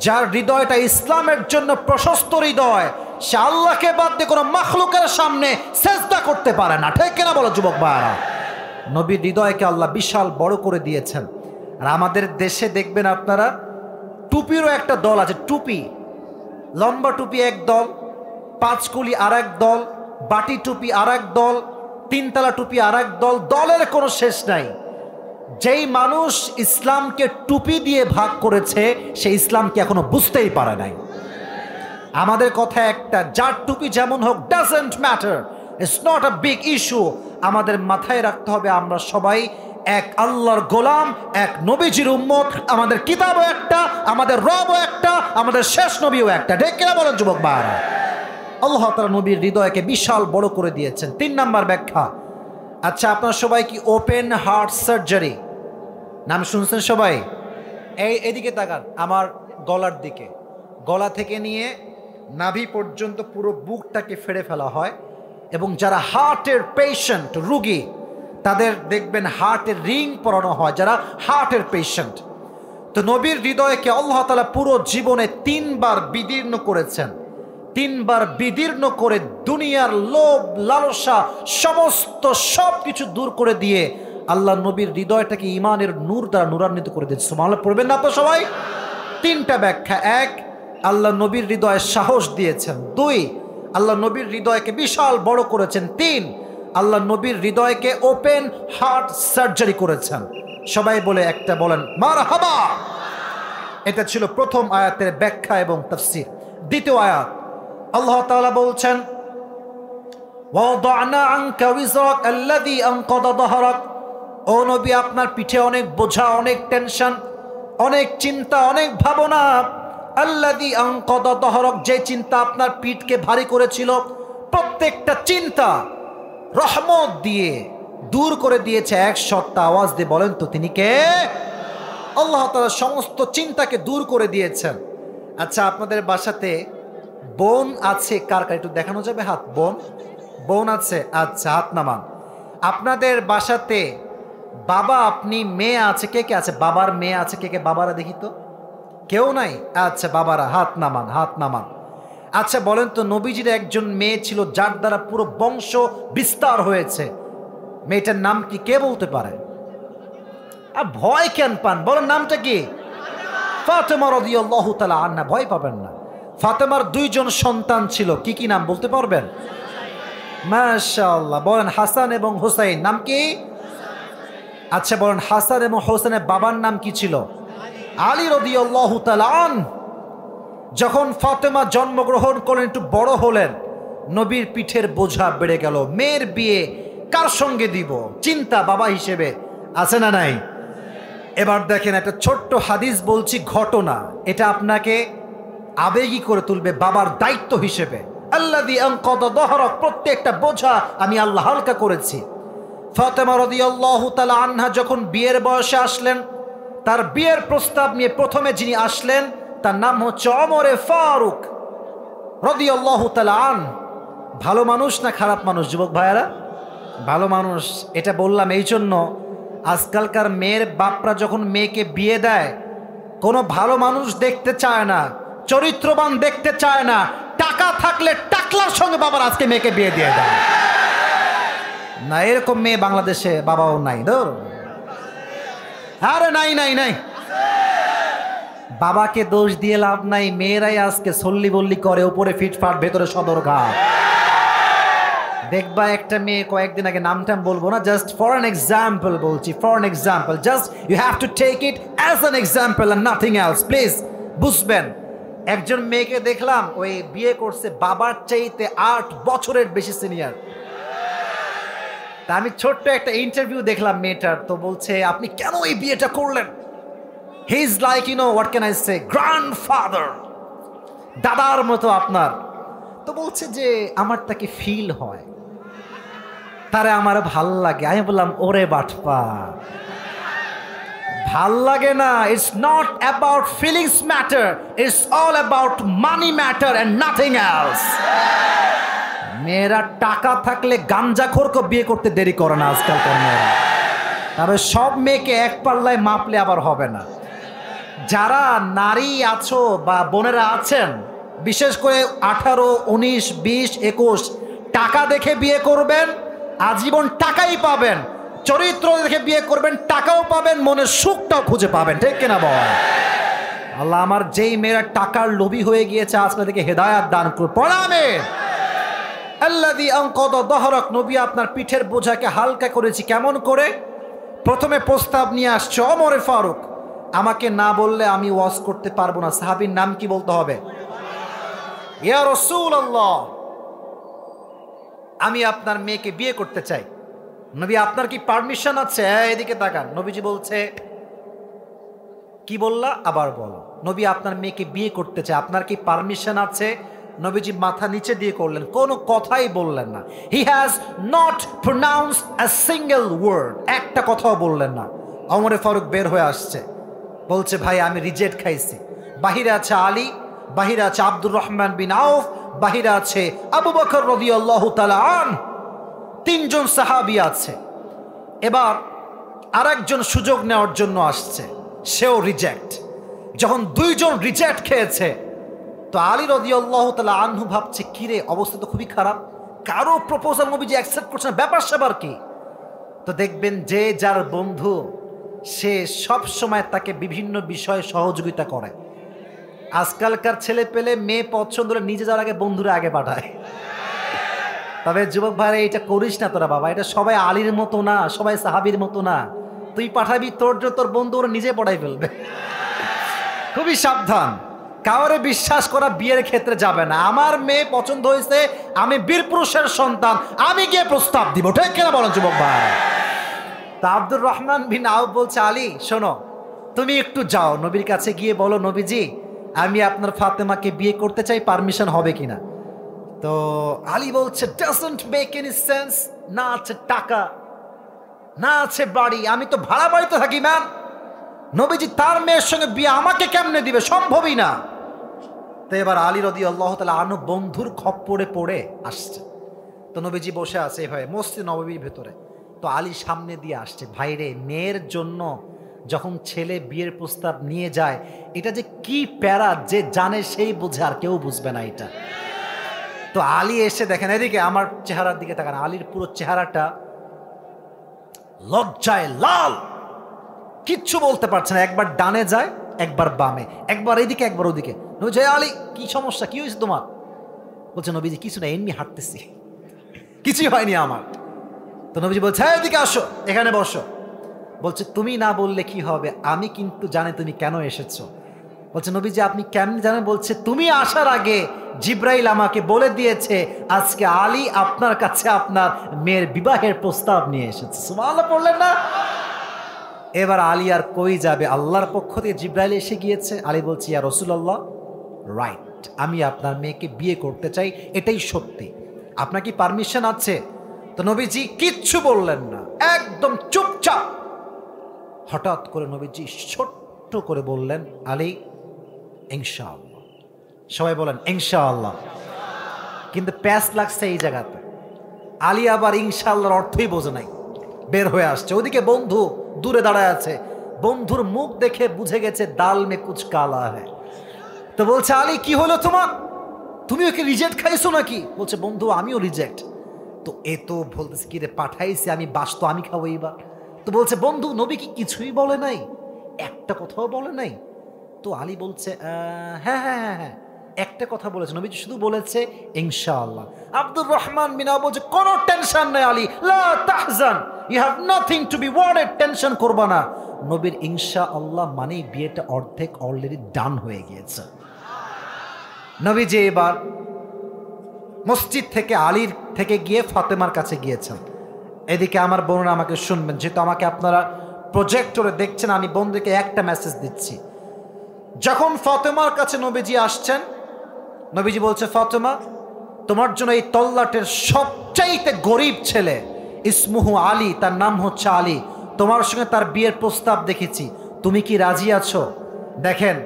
যার হৃদয়টা ইসলামের জন্য প্রশস্ত হৃদয়, সে আল্লাহকে বাদ দিয়ে কোনো মাখলুকের সামনে সেজদা করতে পারে না। ঠিক কিনা বলো যুবক ভাইরা? নবীর হৃদয়কে আল্লাহ বিশাল বড় করে দিয়েছেন। আর আমাদের দেশে দেখবেন আপনারা, টুপিরও একটা দল আছে। টুপি, লম্বা টুপি এক দল, পাঁচকুলি আর এক দল, বাটি টুপি আর এক দল, তিনতলা টুপি আর এক দল। দলের কোনো শেষ নাই। যেই মানুষ ইসলামকে টুপি দিয়ে ভাগ করেছে, সে ইসলামকে এখনো বুঝতেই পারে নাই। আমাদের কথা একটা, যার টুপি যেমন হোক doesn't matter, it's not a big issue. আমাদের মাথায় রাখতে হবে আমরা সবাই এক আল্লাহর গোলাম, এক নবীজির উম্মত। আমাদের কিতাবও একটা, আমাদের রবও একটা, আমাদের শেষ নবীও একটা। ঠিক কিনা বলেন যুবক ভাইরা? আল্লাহ তাআলা নবীর হৃদয়কে বিশাল বড় করে দিয়েছেন। তিন নাম্বার ব্যাখ্যা। আচ্ছা, আপনারা সবাই কি ওপেন হার্ট সার্জারি নাম শুনছেন সবাই? এদিকে তাকান, আমার গলার দিকে। গলা থেকে নিয়ে নাভি পর্যন্ত পুরো বুকটাকে ফেড়ে ফেলা হয়। এবং যারা হার্টের পেশেন্ট, রুগী, তাদের দেখবেন হার্টের রিং পরানো হয়, যারা হার্টের পেশেন্ট। তো নবীর হৃদয়কে আল্লাহ তাআলা পুরো জীবনে তিনবার বিদীর্ণ করেছেন। তিনবার বিদীর্ণ করে দুনিয়ার লোভ লালসা সমস্ত সব কিছু দূর করে দিয়ে আল্লাহ নবীর হৃদয়টাকে ইমানের নূর দ্বারা নূরান্বিত করে দিয়েছে। সুবহানাল্লাহ পড়বেন না আপনারা সবাই? তিনটা ব্যাখ্যা। এক, আল্লাহ নবীর হৃদয়ে সাহস দিয়েছেন। দুই, আল্লাহ নবীর হৃদয়কে বিশাল বড় করেছেন। তিন, আল্লাহ নবীর হৃদয়কে ওপেন হার্ট সার্জারি করেছেন। সবাই বলে একটা বলেন মারহাবা। এটা ছিল প্রথম আয়াতের ব্যাখ্যা এবং তাফসীর। দ্বিতীয় আয়াত, আল্লাহ তাআলা বলছেন ওয়াদানা আনকা উযরাক আল্লাযী আনকাযা যাহরাক। ও নবী, আপনার পিঠে অনেক বোঝা, অনেক টেনশন, অনেক চিন্তা, অনেক ভাবনা। আল্লাযী আনকাযা যাহরাক, যে চিন্তা আপনার পিঠকে ভারী করেছিল, প্রত্যেকটা চিন্তা রহমত দিয়ে দূর করে দিয়েছে। এক সত্তা আওয়াজ দিয়ে বলেন তো তিনি কে? আল্লাহ তাআলা সমস্ত চিন্তাকে দূর করে দিয়েছেন। আচ্ছা, আপনাদের বাসাতে বোন আছে কার কার? একটু দেখানো যাবে হাত? বোন আছে? আচ্ছা, হাত নামান। আপনাদের বাসাতে বাবা, আপনি, মেয়ে আছে? কে কে আছে? বাবার মেয়ে আছে? কে কে? বাবারা দেখি তো। কেউ নাই? আচ্ছা, বাবারা হাত নামান, হাত নামান। আচ্ছা বলেন তো, নবীজির একজন মেয়ে ছিল যার দ্বারা পুরো বংশ বিস্তার হয়েছে। মেয়েটার নাম কি? কে বলতে পারে? আর ভয় কেন পান? বলেন নামটা কি? ফাতেমা রাদিয়াল্লাহু তাআলা আনহা, ভয় পাবেন না। ফাতেমার দুইজন সন্তান ছিল, কি কি নাম বলতে পারবেন? মাশাআল্লাহ, বলেন হাসান এবং হুসাইন। নাম কি? আচ্ছা বলেন, হাসান এবং হোসেনের বাবার নাম কি ছিল? আলী রাদিয়াল্লাহু তাআলা আনহু। যখন ফাতেমা জন্মগ্রহণ করলেন, একটু বড় হলেন, নবীর পিঠের বোঝা বেড়ে গেল। মেয়ের বিয়ে কার সঙ্গে দিব, চিন্তা বাবা হিসেবে আছে না নাই? এবার দেখেন, একটা ছোট্ট হাদিস বলছি, ঘটনা, এটা আপনাকে আবেগী করে তুলবে বাবার দায়িত্ব হিসেবে। আল্লাযী আনকাযা যহরাক, প্রত্যেকটা বোঝা আমি আল্লাহ হালকা করেছি। ফাতেমা রাদিয়াল্লাহু তাআলা আনহা যখন বিয়ের বয়সে আসলেন, তার বিয়ের প্রস্তাব নিয়ে প্রথমে যিনি আসলেন তার নাম হচ্ছে ওমর ফারুক রাদিয়াল্লাহু তাআলা আনহু। ভালো মানুষ না খারাপ মানুষ যুবক ভাইয়ারা? ভালো মানুষ। এটা বললাম এই জন্য, আজকালকার মেয়ের বাপরা যখন মেয়েকে বিয়ে দেয়, কোনো ভালো মানুষ দেখতে চায় না, চরিত্রবান দেখতে চায় না, টাকা থাকলে টাকলার সঙ্গে বাবার আজকে মেয়েকে বিয়ে দিয়ে দেয় না। এরকম মেয়ে বাংলাদেশে বাবাও নাই। ধর, আরে নাই নাই নাই, বাবাকে দোষ দিয়ে লাভ নাই। মেয়েরাই আজকে সল্লি বল্লি করে, উপরে ফিটফাট, ভেতরে সদরঘাট। দেখবা একটা মেয়ে, কয়েকদিন আগে, নামটাম বলবো না, জাস্ট ফর অ্যান এক্সাম্পল বলছি, for an example, just you have to take it as an example and nothing else, please বুঝবেন। একজন মেয়েকে দেখলাম, ওই বিয়ে করছে বাবার চাইতে 8 বছরের বেশি সিনিয়র। তা আমি ছোট্ট একটা ইন্টারভিউ দেখলাম মেয়েটার, তো বলছে আপনি কেন এই বিয়েটা করলেন? He is like, you know what can I say, grandfather, দাদার মতো আপনার। তো বলছে যে আমার তাকে ফিল হয়, তারে আমার ভাল লাগে। আমি বললাম ওরে বাটপা, ভাল লাগে না। It's not about feelings matter, it's all about money matter and nothing else. মেয়েরা টাকা থাকলে গাঞ্জাখোরকে বিয়ে করতে দেরি করে না আজকালকার মেয়েরা। তবে সব মেয়েকে এক পাল্লায় মাপলে আবার হবে না। যারা নারী আছো বা বোনেরা আছেন, বিশেষ করে 18, 19, 20, 21, টাকা দেখে বিয়ে করবেন, আজীবন টাকাই পাবেন। চরিত্র দেখে বিয়ে করবেন, টাকাও পাবেন, মনের সুখটাও খুঁজে পাবেন, ঠিক কিনা বল? আল্লাহ আমার যেই মেয়েরা টাকার লোভী হয়ে গিয়েছে, আজকে থেকে হেদায়াত দান করুন। পড়ামে আল্লাযী আনকাযা যহরাক, নবী আপনার পিঠের বোঝাকে হালকা করেছি। কেমন করে? প্রথমে প্রস্তাব নিয়ে আসছে ওমর ফারুক, আমাকে না বললে আমি ওয়াজ করতে পারবো না। সাহাবীর নাম কি বলতে হবে? ইয়া রাসূলুল্লাহ, আমি আপনার মেয়েকে বিয়ে করতে চাই। নবী, আপনার কি পারমিশন আছে? এদিকে তাকান। নবীজি বলছে, কি বললা? আবার বলো। নবী, আপনার মেয়েকে বিয়ে করতে চাই, আপনার কি পারমিশন আছে? নবীজি মাথা নিচে দিয়ে করলেন, কোনো কথাই বললেন না। He has not pronounced a single word, একটা কথাও বললেন না। ওমর ফারুক বের হয়ে আসছে, বলছে ভাই আমি রিজেক্ট খাইছি। বাহিরে আছে আলী, বাহিরে আছে আব্দুর রহমান বিন আউফ, বাহিরে আছে আবু বকর রাদিয়াল্লাহু তাআলা আনহু, 3 জন সাহাবী আছে। এবার আরেকজন সুযোগ নেওয়ার জন্য আসছে, সেও রিজেক্ট। যখন 2 জন রিজেক্ট খেয়েছে, তো আলী রাদিয়াল্লাহু তাআলা আনহু ভাবছে, কিরে অবস্থা তো খুবই খারাপ, কারো প্রপোজাল নবীজি অ্যাকসেপ্ট করছে না, ব্যাপার স্যাপার কি? তো দেখবেন যে যার বন্ধু, সে সব সময় তাকে বিভিন্ন বিষয়ে সহযোগিতা করে। আজকালকার ছেলে পেলে মেয়ে পছন্দ হলে নিজে যাওয়ার আগে বন্ধুরা আগে পাঠায়। তবে যুবক ভাইরা এটা করিস না তোরা বাবা, এটা সবাই আলীর মতো না, সবাই সাহাবীর মতো না। তুই পাঠাবি, তোর বন্ধু ওরা নিজে পড়াই ফেলবে। খুবই সাবধান, কাউরে বিশ্বাস করা বিয়ের ক্ষেত্রে যাবে না। আমার মেয়ে পছন্দ হয়েছে, আমি বীর পুরুষের সন্তান, আমি গিয়ে প্রস্তাব দিব, ঠিক কিনা বলেন যুবক ভাই? তা আব্দুর রহমান বিন আউফ বলছে, আলী শোনো, তুমি একটু যাও নবীর কাছে গিয়ে বলো, নবীজি আমি আপনার ফাতেমাকে বিয়ে করতে চাই, পারমিশন হবে কিনা? তো আলী বলছে, ডাজন্ট মেক এনি সেন্স, না আছে টাকা, না আছে বাড়ি, আমি তো ভাড়া বাড়িতে থাকি ম্যাম। নবীজি তার মেয়ের সঙ্গে বিয়ে আমাকে কেমনে দিবে, সম্ভবই না। তো এবার আলী রাদিয়াল্লাহু তাআলা আনহু বন্ধুর খপ্পরে পড়ে আসছে। তো নবীজি বসে আছে এভাবে মসজিদ নববীর ভেতরে, তো আলী সামনে দিয়ে আসছে। ভাইরে, মেয়ের জন্য যখন ছেলে বিয়ের প্রস্তাব নিয়ে যায়, এটা যে কি প্যারা, যে জানে সেই বুঝে, আর কেউ বুঝবে না এটা। তো আলী এসে দেখেন, এদিকে আমার চেহারার দিকে তাকান, আলীর পুরো চেহারাটা লজ্জায় লাল, কিচ্ছু বলতে পারছে না। একবার ডানে যায়, একবার বামে, একবার এইদিকে একবার ওদিকে। নবীজি আলী কি সমস্যা, কি হয়েছে তোমার? বলছে নবীজি কিছু না, এমনি হাঁটতেছি, কিছুই হয়নি আমার। তো নবীজি বলছে এদিকে আসো, এখানে বসো। বলছে তুমি না বললে কি হবে, আমি কিন্তু জানি তুমি কেন এসেছো। বলছে নবীজি আপনি কেমন জানেন? বলছে তুমি আসার আগে জিব্রাইল আমাকে বলে দিয়েছে আজকে আলী আপনার কাছে আপনার মেয়ের বিবাহের প্রস্তাব নিয়ে এসেছে। সুবহানাল্লাহ পড়লেন না? এবার আলী আর কই যাবে, আল্লাহর পক্ষ থেকে জিব্রাইল এসে গিয়েছে। আলী বলছে ইয়া রাসূলুল্লাহ, রাইট, আমি আপনার মেয়েকে বিয়ে করতে চাই, এটাই সত্যি, আপনার কি পারমিশন আছে? তো নবীজি কিচ্ছু বললেন না, একদম চুপচাপ। হঠাৎ করে নবীজি ছোট্ট করে বললেন আলী ইনশাআল্লাহ। সবাই বলেন ইনশাআল্লাহ। কিন্তু প্যাস লাগছে এই জায়গাতে। আলী আবার ইনশাআল্লাহর অর্থই বোঝে নাই, বের হয়ে আসছে। ওদিকে বন্ধু দূরে দাঁড়ায় আছে, বন্ধুর মুখ দেখে বুঝে গেছে দাল মে কুছ কালা হ্যায়। তো বলছে আলী কি হলো তোমার, তুমি ওকে রিজেক্ট খাইছো নাকি? বলছে বন্ধু আমিও রিজেক্ট। তো এ তো বলতেছে কি রে পাঠাইছে, আমি বাস তো আমি খাবো এইবার। তো বলছে বন্ধু নবী কি কিছুই বলে নাই, একটা কথাও বলে নাই? তো আলী বলছে হ্যাঁ হ্যাঁ হ্যাঁ হ্যাঁ একটা কথা বলেছে, নবীজি শুধু বলেছে ইনশাআল্লাহ। আব্দুর রহমান বিন আওফ বলছে কোনো টেনশন নাই আলী, লা তাহজান, you have nothing to be worried, tension করবা না। নবীর ইনশাআল্লাহ মানে বিয়েটা অর্ধেক অলরেডি ডান হয়ে গিয়েছে। নবীজি এবার মসজিদ থেকে আলীর থেকে গিয়ে ফাতেমার কাছে গিয়েছেন। এদিকে আমার বোনরা আমাকে শুনবেন, যেহেতু আমাকে আপনারা প্রজেক্টরে দেখছেন, আমি বোনদেরকে একটা মেসেজ দিচ্ছি। যখন ফাতেমার কাছে নবীজি আসছেন, নবীজি বলছে ফাতেমা তোমার জন্য এই তল্লাটের সবচাইতে গরিব ছেলে ইসমুহু আলী, তার নাম হচ্ছে আলী, তোমার সঙ্গে তার বিয়ের প্রস্তাব দেখেছি, তুমি কি রাজি আছো? দেখেন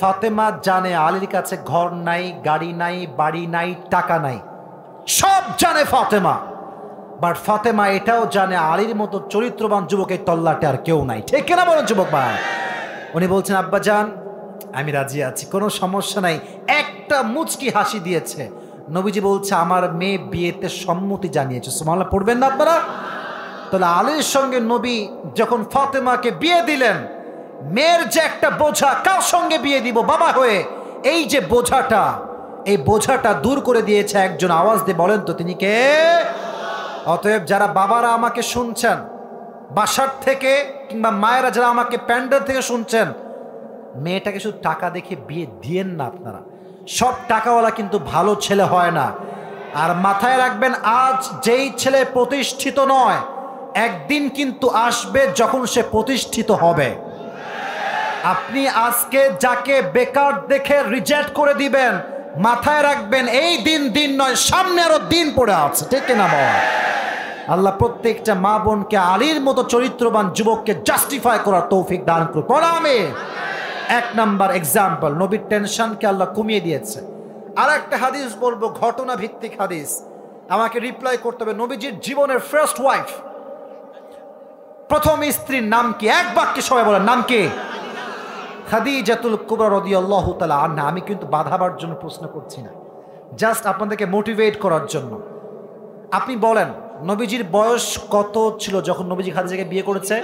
ফাতেমা জানে আলীর কাছে ঘর নাই, গাড়ি নাই, বাড়ি নাই, টাকা নাই, সব জানে ফাতেমা। বাট ফাতেমা এটাও জানে আলীর মতো চরিত্রবান যুবক এই তল্লাটে আর কেউ নাই। ঠিক কিনা বলেন যুবক ভাই? উনি বলছেন আব্বাজান আমি রাজি আছি, কোনো সমস্যা নাই। একটা মুচকি হাসি দিয়েছে। নবীজি বলছে আমার মেয়ে বিয়েতে সম্মতি জানিয়েছে। সুবহানাল্লাহ পড়বেন না আপনারা? তাহলে আলীর সঙ্গে নবী যখন ফাতেমাকে বিয়ে দিলেন, মেয়ের যে একটা বোঝা, কার সঙ্গে বিয়ে দিব বাবা হয়ে, এই যে বোঝাটা, এই বোঝাটা দূর করে দিয়েছে একজন। আওয়াজ দিয়ে বলেন তো তিনি কে? অতএব যারা বাবারা আমাকে শুনছেন বাসার থেকে, কিংবা মায়েরা যারা আমাকে প্যান্ডেল থেকে শুনছেন, মেয়েটাকে শুধু টাকা দেখে বিয়ে দিয়েন না আপনারা। সব টাকাওয়ালা কিন্তু ভালো ছেলে হয় না। আর মাথায় রাখবেন আজ যেই ছেলে প্রতিষ্ঠিত নয়, একদিন কিন্তু আসবে যখন সে প্রতিষ্ঠিত হবে। আপনি আজকে যাকে বেকার দেখে রিজেক্ট করে দিবেন, মাথায় রাখবেন এই দিন নয়, সামনে আরো দিন পড়ে আছে। ঠিক না বল? আল্লাহ প্রত্যেকটা মা বোনকে আলীর মতো চরিত্রবান যুবককে জাস্টিফাই করার তৌফিক দান করুন। আমিন। এক নাম্বার এক্সাম্পল, নবীর টেনশনকে আল্লাহ কমিয়ে দিয়েছে। আর একটা হাদিস বলবো, ঘটনা ভিত্তিক হাদিস, আমাকে রিপ্লাই করতে হবে। নবীজির জীবনের ফার্স্ট ওয়াইফ, প্রথম স্ত্রীর নাম কি? এক বাক্যে সবাই বলেন নাম কি? খাদিজাতুল কুবরা রাদিয়াল্লাহু তাআলা আনহা। আমি কিন্তু বাধাবার জন্য প্রশ্ন করছি না, জাস্ট আপনাদেরকে মোটিভেট করার জন্য। আপনি বলেন নবীজির বয়স কত ছিল যখন নবীজি খাদিজাকে বিয়ে করেছে?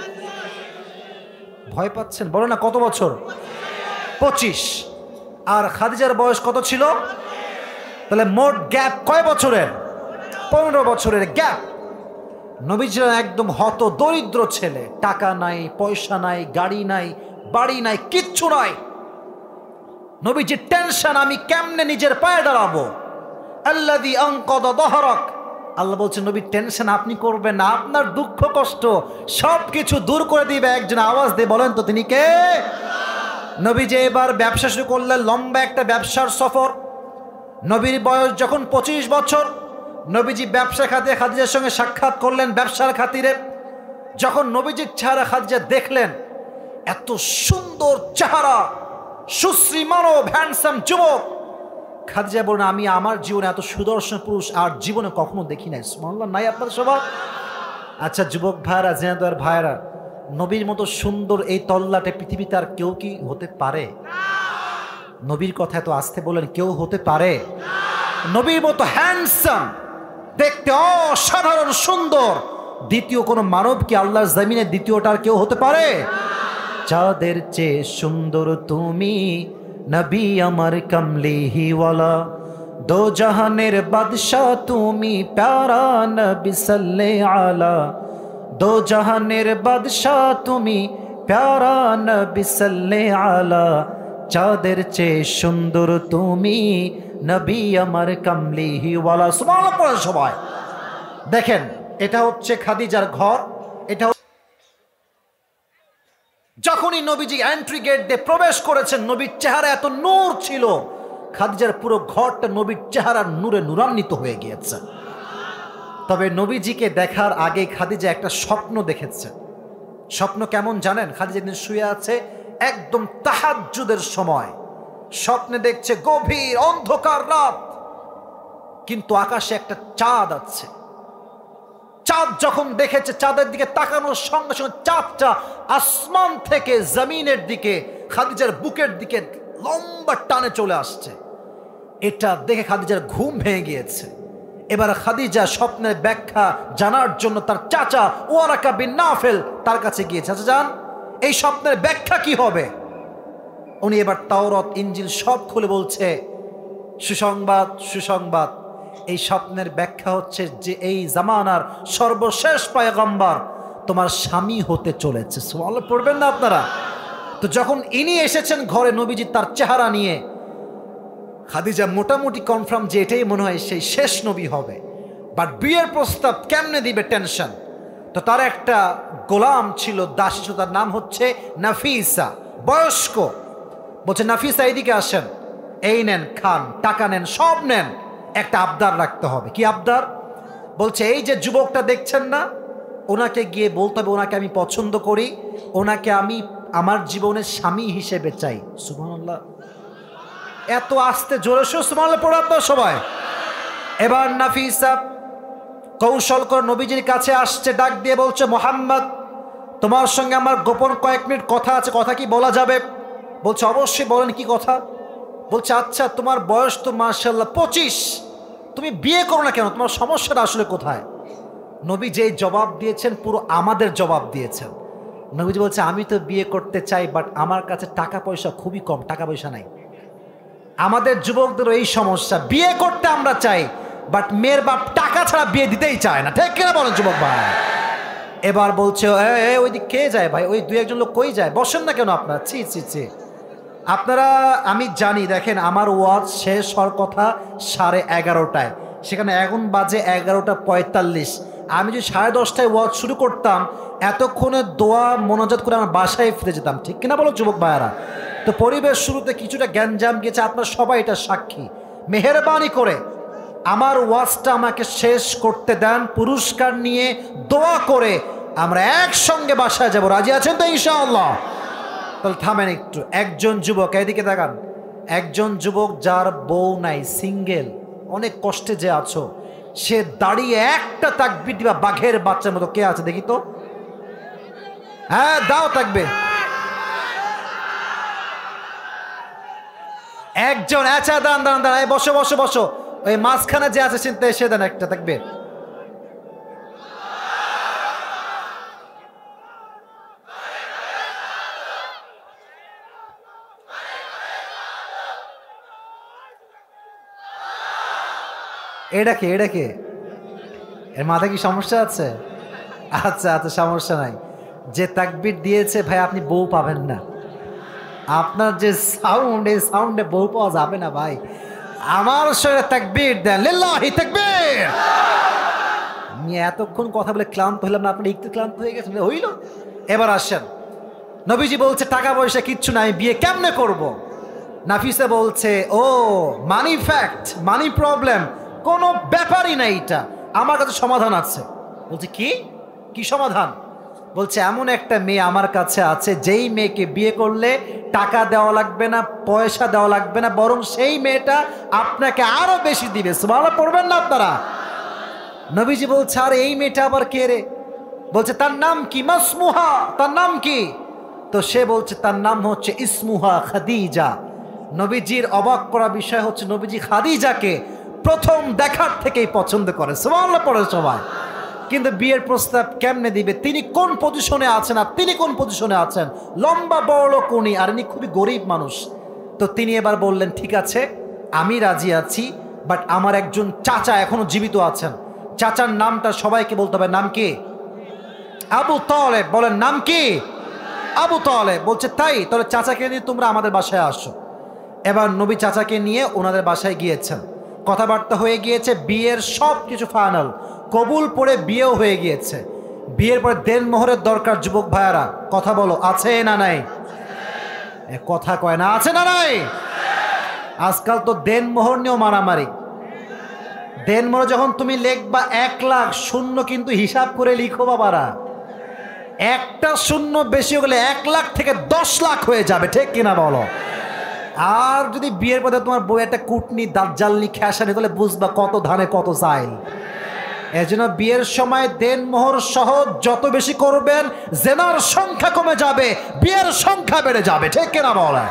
ভয় পাচ্ছেন? বলো না কত বছর? 25। আর খাদিজার বয়স কত ছিল? তাহলে মোট গ্যাপ কয় বছরের? 15 বছরের গ্যাপ। নবীজি একদম হত দরিদ্র ছেলে, টাকা নাই, পয়সা নাই, গাড়ি নাই, বাড়ি নাই, কিচ্ছু নাই। নবীজির টেনশন আমি কেমনে নিজের পায়ে দাঁড়াবো। আল্লাযী আনকাযা যাহরাক, আল্লাহ বলছেন নবী টেনশন আপনি করবেন না, আপনার দুঃখ কষ্ট সবকিছু দূর করে দিবে একজন। আওয়াজ দিয়ে বলেন তো তিনি কে? নবীজি এবার ব্যবসা শুরু করলেন, লম্বা একটা ব্যবসার সফর। নবীর বয়স যখন 25 বছর, নবীজি ব্যবসা খাতে খাদিজার সঙ্গে সাক্ষাৎ করলেন ব্যবসার খাতিরে। যখন নবীজির চেহারা খাদিজা দেখলেন, এত সুন্দর চেহারা, সুশ্রী মানব, হ্যান্ডসাম যুবক, খাদিজা বলেন আমি আমার জীবনে এত সুদর্শন পুরুষ আর জীবনে কখনো দেখি নাই। সুবহানাল্লাহ নাই আপনার সবার? আচ্ছা যুবক ভাইরা, জেনাদার ভাইরা, নবীর মতো সুন্দর এই তল্লাটে পৃথিবীতে আর কেউ কি হতে পারে? নবীর কথা এত আসতে বলেন, কেউ হতে পারে? নবীর মতো হ্যান্ডসাম, দেখতে অসাধারণ সুন্দর দ্বিতীয় কোনো মানব কি আল্লাহর জমিনে দ্বিতীয়টা আর কেউ হতে পারে? চাঁদের চেয়ে সুন্দর তুমি, নবী আমার কমলিহিওয়ালা। দো জাহানের বাদশাহ তুমি, প্যারা নবী সাল্লে আলা। দো জাহানের বাদশাহ তুমি, প্যারা নবী সাল্লে আলা। চাঁদের চেয়ে সুন্দর তুমি, নবী আমার কমলিহিওয়ালা। সুবহানাল্লাহ পড়েন সবাই। দেখেন, এটা হচ্ছে খাদিজার ঘর। এটা যখনই নবীজি এন্ট্রি গেট দিয়ে প্রবেশ করেছেন, নবীর চেহারা এত নূর ছিল, খাদিজার পুরো ঘরটা নবীর চেহারার নূরে নূরান্বিত হয়ে গিয়েছে। তবে নবীজিকে দেখার আগে খাদিজা একটা স্বপ্ন দেখেছে। স্বপ্ন কেমন জানেন? খাদিজা একদিন শুয়ে আছে, একদম তাহাজ্জুদের সময় স্বপ্নে দেখছে গভীর অন্ধকার রাত, কিন্তু আকাশে একটা চাঁদ আছে। চাঁদ যখন দেখেছে, চাঁদের দিকে তাকানোর সঙ্গে সঙ্গে চাঁদটা আসমান থেকে জমিনের দিকে, খাদিজার বুকের দিকে লম্বা টানে চলে আসছে। এটা দেখে খাদিজার ঘুম ভেঙে গিয়েছে। এবার খাদিজা স্বপ্নের ব্যাখ্যা জানার জন্য তার চাচা ওয়ারাকা বিন নাফেল তার কাছে গিয়েছে। চাচা যান, এই স্বপ্নের ব্যাখ্যা কি হবে? উনি এবার তাওরাত ইনজিল সব খুলে বলছে, সুসংবাদ সুসংবাদ, এই স্বপ্নের ব্যাখ্যা হচ্ছে যে এই জামানার সর্বশেষ পয়গম্বর তোমার স্বামী হতে চলেছে। সুবহানাল্লাহ পড়বেন না আপনারা? তো যখন ইনি এসেছেন ঘরে, নবীজি তার চেহারা নিয়ে, খাদিজা মোটামুটি কনফার্ম যে এটাই মনে হয় সেই শেষ নবী হবে। বাট বিয়ের প্রস্তাব কেমনে দিবে, টেনশন। তো তার একটা গোলাম ছিল, দাসী ছিল, তার নাম হচ্ছে নাফিসা, বয়স্ক। বলছে, নাফিসা এইদিকে আসেন, এই নেন, খান, টাকা নেন, সব নেন, একটা আবদার রাখতে হবে। কি আবদার? বলছে, এই যে যুবকটা দেখছেন না, ওনাকে গিয়ে বলতে হবে ওনাকে আমি পছন্দ করি, ওনাকে আমি আমার জীবনের স্বামী হিসেবে চাই। সুবহানাল্লাহ, এত আস্তে জোরে সুবহানাল্লাহ পড়ে আপনারা সবাই। এবার নাফিসা কৌশল করে নবীজির কাছে আসছে, ডাক দিয়ে বলছে, মোহাম্মদ, তোমার সঙ্গে আমার গোপন কয়েক মিনিট কথা আছে, কথা কি বলা যাবে? বলছে, অবশ্যই বলেন, কি কথা? বলছে, আচ্ছা, তোমার বয়স তো মাশাআল্লাহ 25, তুমি বিয়ে করো না কেন? তোমার সমস্যাটা আসলে কোথায়? নবী যেই জবাব দিয়েছেন, পুরো আমাদের জবাব দিয়েছেন। নবীজি বলছে, আমি তো বিয়ে করতে চাই, বাট আমার কাছে টাকা পয়সা খুবই কম, টাকা পয়সা নাই। আমাদের যুবকদেরও এই সমস্যা, বিয়ে করতে আমরা চাই, বাট মেয়ের বাপ টাকা ছাড়া বিয়ে দিতেই চায় না। ঠিক কিনা বলেন যুবক ভাই? এবার বলছে, ওই দিক কে যায় ভাই? ওই দুই একজন লোক কই যায়? বসেন না কেন আপনারা? ছি ছি ছি, আপনারা, আমি জানি, দেখেন আমার ওয়াজ শেষ হওয়ার কথা 11:30টায়, সেখানে এখন বাজে 11:45। আমি যদি 10:30টায় ওয়াজ শুরু করতাম, এতক্ষণে দোয়া মোনাজাত করে আমার বাসায় ফিরে যেতাম। ঠিক কিনা বলো যুবক ভাইয়ারা? তো পরিবেশ শুরুতে কিছুটা গ্যাঞ্জাম গেছে, আপনারা সবাই এটা সাক্ষী। মেহেরবানি করে আমার ওয়াজটা আমাকে শেষ করতে দেন, পুরস্কার নিয়ে দোয়া করে আমরা একসঙ্গে বাসায় যাব। রাজি আছেন তো ইনশাআল্লাহ? তাহলে থামেন একটু। একজন যুবক, এদিকে দেখান, একজন যুবক যার বউ নাই, সিঙ্গেল, অনেক কষ্টে যে আছো, সে দাঁড়িয়ে একটা তাকবীর দিবা বাঘের বাচ্চার মতো। কে আছে দেখি তো? হ্যাঁ, দাও তাকবীর। একজন, আচ্ছা দাঁড়ান দাঁড়ান দাঁড়ান, বসো বসো বসো, ওই মাঝখানে যে আছে চিন্তা, এসে দেন একটা তাকবীর। এটা কে? এটা কে? এর মাথায় কি সমস্যা আছে? আচ্ছা আচ্ছা, সমস্যা নাই। যে তাকবীর দিয়েছে ভাই, আপনি বউ পাবেন না। আপনার যে সাউন্ড, এই সাউন্ডে বউ পাওয়া যাবে না ভাই। আমার সঙ্গে তাকবীর দেন, লিল্লাহি তাকবীর। আমি এতক্ষণ কথা বলে ক্লান্ত হলাম না, আপনি একটু ক্লান্ত হয়ে গেছেন? হইল। এবার আসেন, নবীজি বলছে, টাকা পয়সা কিচ্ছু নাই, বিয়ে কেমনে করব? নাফিসা বলছে, ও মানি ফ্যাক্ট, মানি প্রবলেম, কোনো ব্যাপারই নাই, এটা আমার কাছে সমাধান আছে। বলছে, কি কি সমাধান? বলছে, এমন একটা মেয়ে আমার কাছে আছে, যেই মেয়েকে বিয়ে করলে টাকা দেওয়া লাগবে না, পয়সা দেওয়া লাগবে না, বরং সেই মেয়েটা আপনাকে আরো বেশি দিবে। সুবহানাল্লাহ পড়বেন না আপনারা? নবীজি বলছে, আর এই মেয়েটা আবার কে রে? বলছে, তার নাম কি? মাসমুহা। তার নাম কি? তো সে বলছে, তার নাম হচ্ছে ইসমুহা খাদিজা। নবীজির অবাক করা বিষয় হচ্ছে, নবীজি খাদিজাকে প্রথম দেখার থেকেই পছন্দ করে। সুবহানাল্লাহ পড়ে সবাই। কিন্তু বিয়ের প্রস্তাব কেমনে দিবে, তিনি কোন পজিশনে আছেন আর তিনি কোন পজিশনে আছেন, লম্বা বড় কোনি আর ইনি খুবই গরিব মানুষ। তো তিনি এবার বললেন ঠিক আছে আমি রাজি আছি, বাট আমার একজন চাচা এখনো জীবিত আছেন, চাচার নামটা সবাইকে বলতে হবে, নাম কি? আবু তালেব। বলেন নাম কি? আবু তালেব। বলছে তাই, তাহলে চাচাকে নিয়ে তোমরা আমাদের বাসায় আসো। এবার নবী চাচাকে নিয়ে ওনাদের বাসায় গিয়েছেন, কথাবার্তা হয়ে গিয়েছে, বিয়ের সব কিছু ফাইনাল, কবুল পড়ে বিয়েও হয়ে গিয়েছে। বিয়ের পরে দেনমোহরের দরকার যুবক ভাইয়ারা, কথা বলো আছে না নাই? কথা কয় না, আছে না নাই? আজকাল তো দেনমোহর নিয়েও মারামারি। দেনমোহর যখন তুমি লিখবা 1 লাখ, শূন্য কিন্তু হিসাব করে লিখো বাবারা, একটা শূন্য বেশি হলে 1 লাখ থেকে 10 লাখ হয়ে যাবে, ঠিক কিনা বলো? আর যদি বিয়ের পরে তোমার বউ একটা কুটনি দাজ্জালনি খেসানি, তাহলে বুঝবা কত ধানে কত চাই। এজন্য বিয়ের সময় দেনমোহর সহ যত বেশি করবেন, জেনার সংখ্যা কমে যাবে, বিয়ের সংখ্যা বেড়ে যাবে, ঠিক কিনা বলে?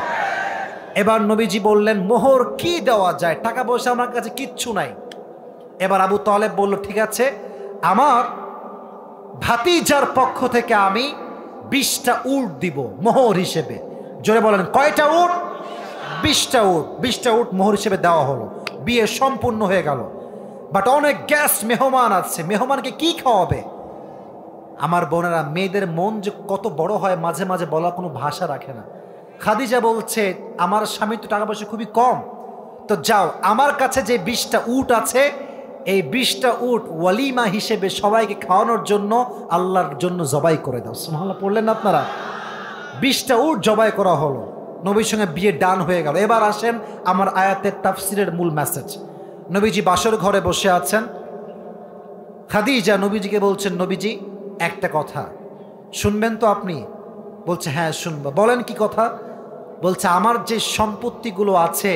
এবার নবীজি বললেন মোহর কি দেওয়া যায়, টাকা পয়সা আমার কাছে কিচ্ছু নাই। এবার আবু তালেব বলল ঠিক আছে, আমার ভাতিজার পক্ষ থেকে আমি 20টা উট দিব মোহর হিসেবে। জোরে বলেন কয়টা উট? 20টা উট। 20টা উট মোহর হিসেবে দেওয়া হলো, বিয়ে সম্পূর্ণ হয়ে গেল। বাট অনেক গেস্ট মেহমান আছে, মেহমানকে কি খাওয়াবে? আমার বোনেরা, মেয়েদের মন যে কত বড় হয় মাঝে মাঝে বলার কোনো ভাষা রাখে না। খাদিজা বলছে আমার স্বামী তো টাকা পয়সা খুবই কম, তো যাও আমার কাছে যে 20টা উট আছে, এই 20টা উট ওয়ালিমা হিসেবে সবাইকে খাওয়ানোর জন্য আল্লাহর জন্য জবাই করে দাও। সুবহানাল্লাহ পড়লেন না আপনারা? 20টা উট জবাই করা হলো, নবীর সঙ্গে বিয়ে ডান হয়ে গেল। এবার আসেন আমার আয়াতের তাফসিরের মূল মেসেজ। নবীজি বাসর ঘরে বসে আছেন, খাদিজা নবীজিকে বলছেন নবীজি একটা কথা শুনবেন তো আপনি? বলছে হ্যাঁ শুনবো। বলেন কি কথা? বলছে আমার যে সম্পত্তিগুলো আছে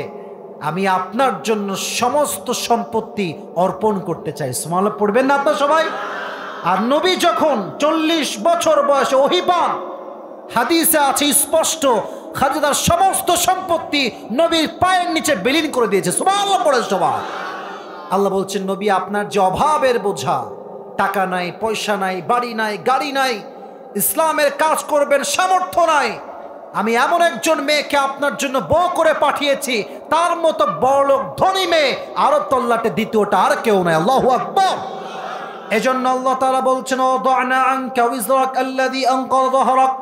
আমি আপনার জন্য সমস্ত সম্পত্তি অর্পণ করতে চাই। সুবহানাল্লাহ পড়বেন না আপনার সবাই? আর নবী যখন 40 বছর বয়সে ওহী পান, হাদিসে আছে স্পষ্ট, খাদিজার সমস্ত সম্পত্তি নবীর পায়ের নিচে বিলীন করে দিয়েছে। সুবহানাল্লাহ পড়ে সবাই। আল্লাহ বলছেন নবী আপনার যে অভাবের বোঝা, টাকা নাই, পয়সা নাই, বাড়ি নাই, গাড়ি নাই, ইসলামের কাজ করবেন সামর্থ্য নাই, আমি এমন একজন মেয়েকে আপনার জন্য বউ করে পাঠিয়েছি, তার মতো বড়লোক ধনী মেয়ে আরব তল্লাটে দ্বিতীয়টা আর কেউ নাই। আল্লাহু আকবার। এজন্য আল্লাহ তাআলা বলছেন ওয়াদানা আনকা ওয়িজরাক আল্লাযী আনকাযা যাহরাক,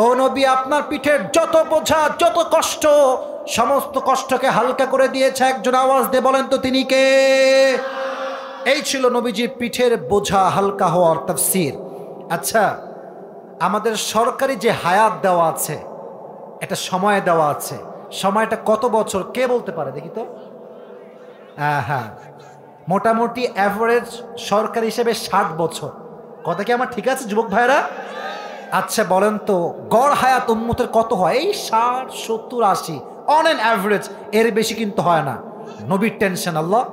ও নবী আপনার পিঠের যত বোঝা যত কষ্ট, সমস্ত কষ্টকে হালকা করে দিয়েছে একজন। আওয়াজ দিয়ে বলেন তো তিনি কে? এই ছিল নবীজির পিঠের বোঝা হালকা হওয়ার তাফসীর। আচ্ছা, আমাদের সরকারি যে হায়াত দেওয়া আছে, একটা সময় দেওয়া আছে, সময়টা কত বছর কে বলতে পারে দেখি তো? হ্যাঁ, মোটামুটি অ্যাভারেজ সরকারি হিসেবে 60 বছর। কথা কি আমার ঠিক আছে যুবক ভাইরা? আচ্ছা বলেন তো গড় হায়াত উম্মতের কত হয়? এই 60, 70, 80 অন অ্যান অ্যাভারেজ, এর বেশি কিন্তু হয় না। নবীর টেনশন, আল্লাহ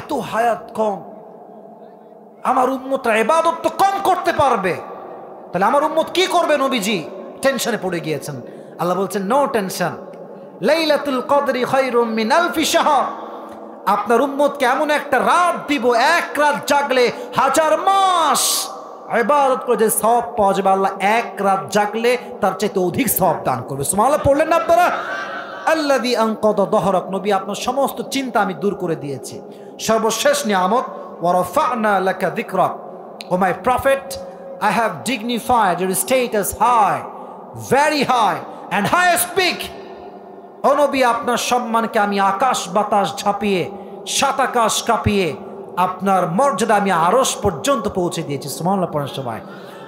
এত হায়াত কম, আমার উম্মতরা ইবাদত তো কম করতে পারবে, তাহলে আমার উম্মত কি করবে? নবীজি টেনশনে পড়ে গিয়েছেন। আল্লাহ বলছেন নো টেনশন, লাইলাতুল কদরি খায়রুম মিন আলফি শাহর, আপনার উম্মতকে এমন একটা রাত দিব, এক রাত জাগলে 1000 মাস ইবাদত করে যে সওয়াব পাওয়া যাবে, আল্লাহ এক রাত জাগলে তার চাইতে অধিক সওয়াব দান করবে। সুবহানাল্লাহ পড়লেন না আপনারা? আল্লাযী আনকাযা যাহরাক, নবী আপনার সমস্ত চিন্তা আমি দূর করে দিয়েছি। সর্বশেষ নিয়ামত ওয়া রাফা'না লাকা যিকরাক, O my prophet I have dignified your status high, very high and highest peak. ও নবী আপনার সম্মানকে আমি আকাশ বাতাস ঝাঁপিয়ে, সাত আকাশ কাঁপিয়ে আপনার মর্যাদা আমি আরশ পর্যন্ত পৌঁছে দিয়েছি। সুবহানাল্লাহ পড়েন সবাই।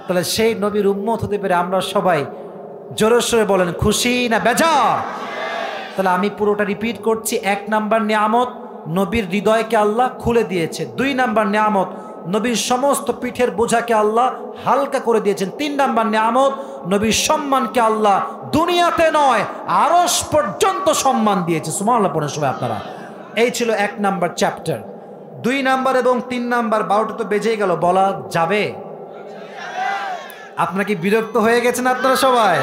তাহলে সেই নবীর উম্মত হতে পেরে আমরা সবাই জোরে সোরে বলেন খুশি না বেজার? তাহলে আমি পুরোটা রিপিট করছি। 1 নাম্বার নিয়ামত, নবীর হৃদয়কে আল্লাহ খুলে দিয়েছে। 2 নাম্বার নিয়ামত, নবীর সমস্ত পিঠের বোঝাকে আল্লাহ হালকা করে দিয়েছেন। 3 নাম্বার নিয়ামত, নবীর সম্মানকে আল্লাহ দুনিয়াতে নয় আরশ পর্যন্ত সম্মান দিয়েছে। সুবহানাল্লাহ পড়েন সবাই আপনারা। এই ছিল 1 নাম্বার চ্যাপ্টার। 2 নাম্বার এবং 3 নাম্বার 12টা তো বেজেই গেল, বলা যাবে? আপনারা কি বিরক্ত হয়ে গেছেন আপনারা সবাই?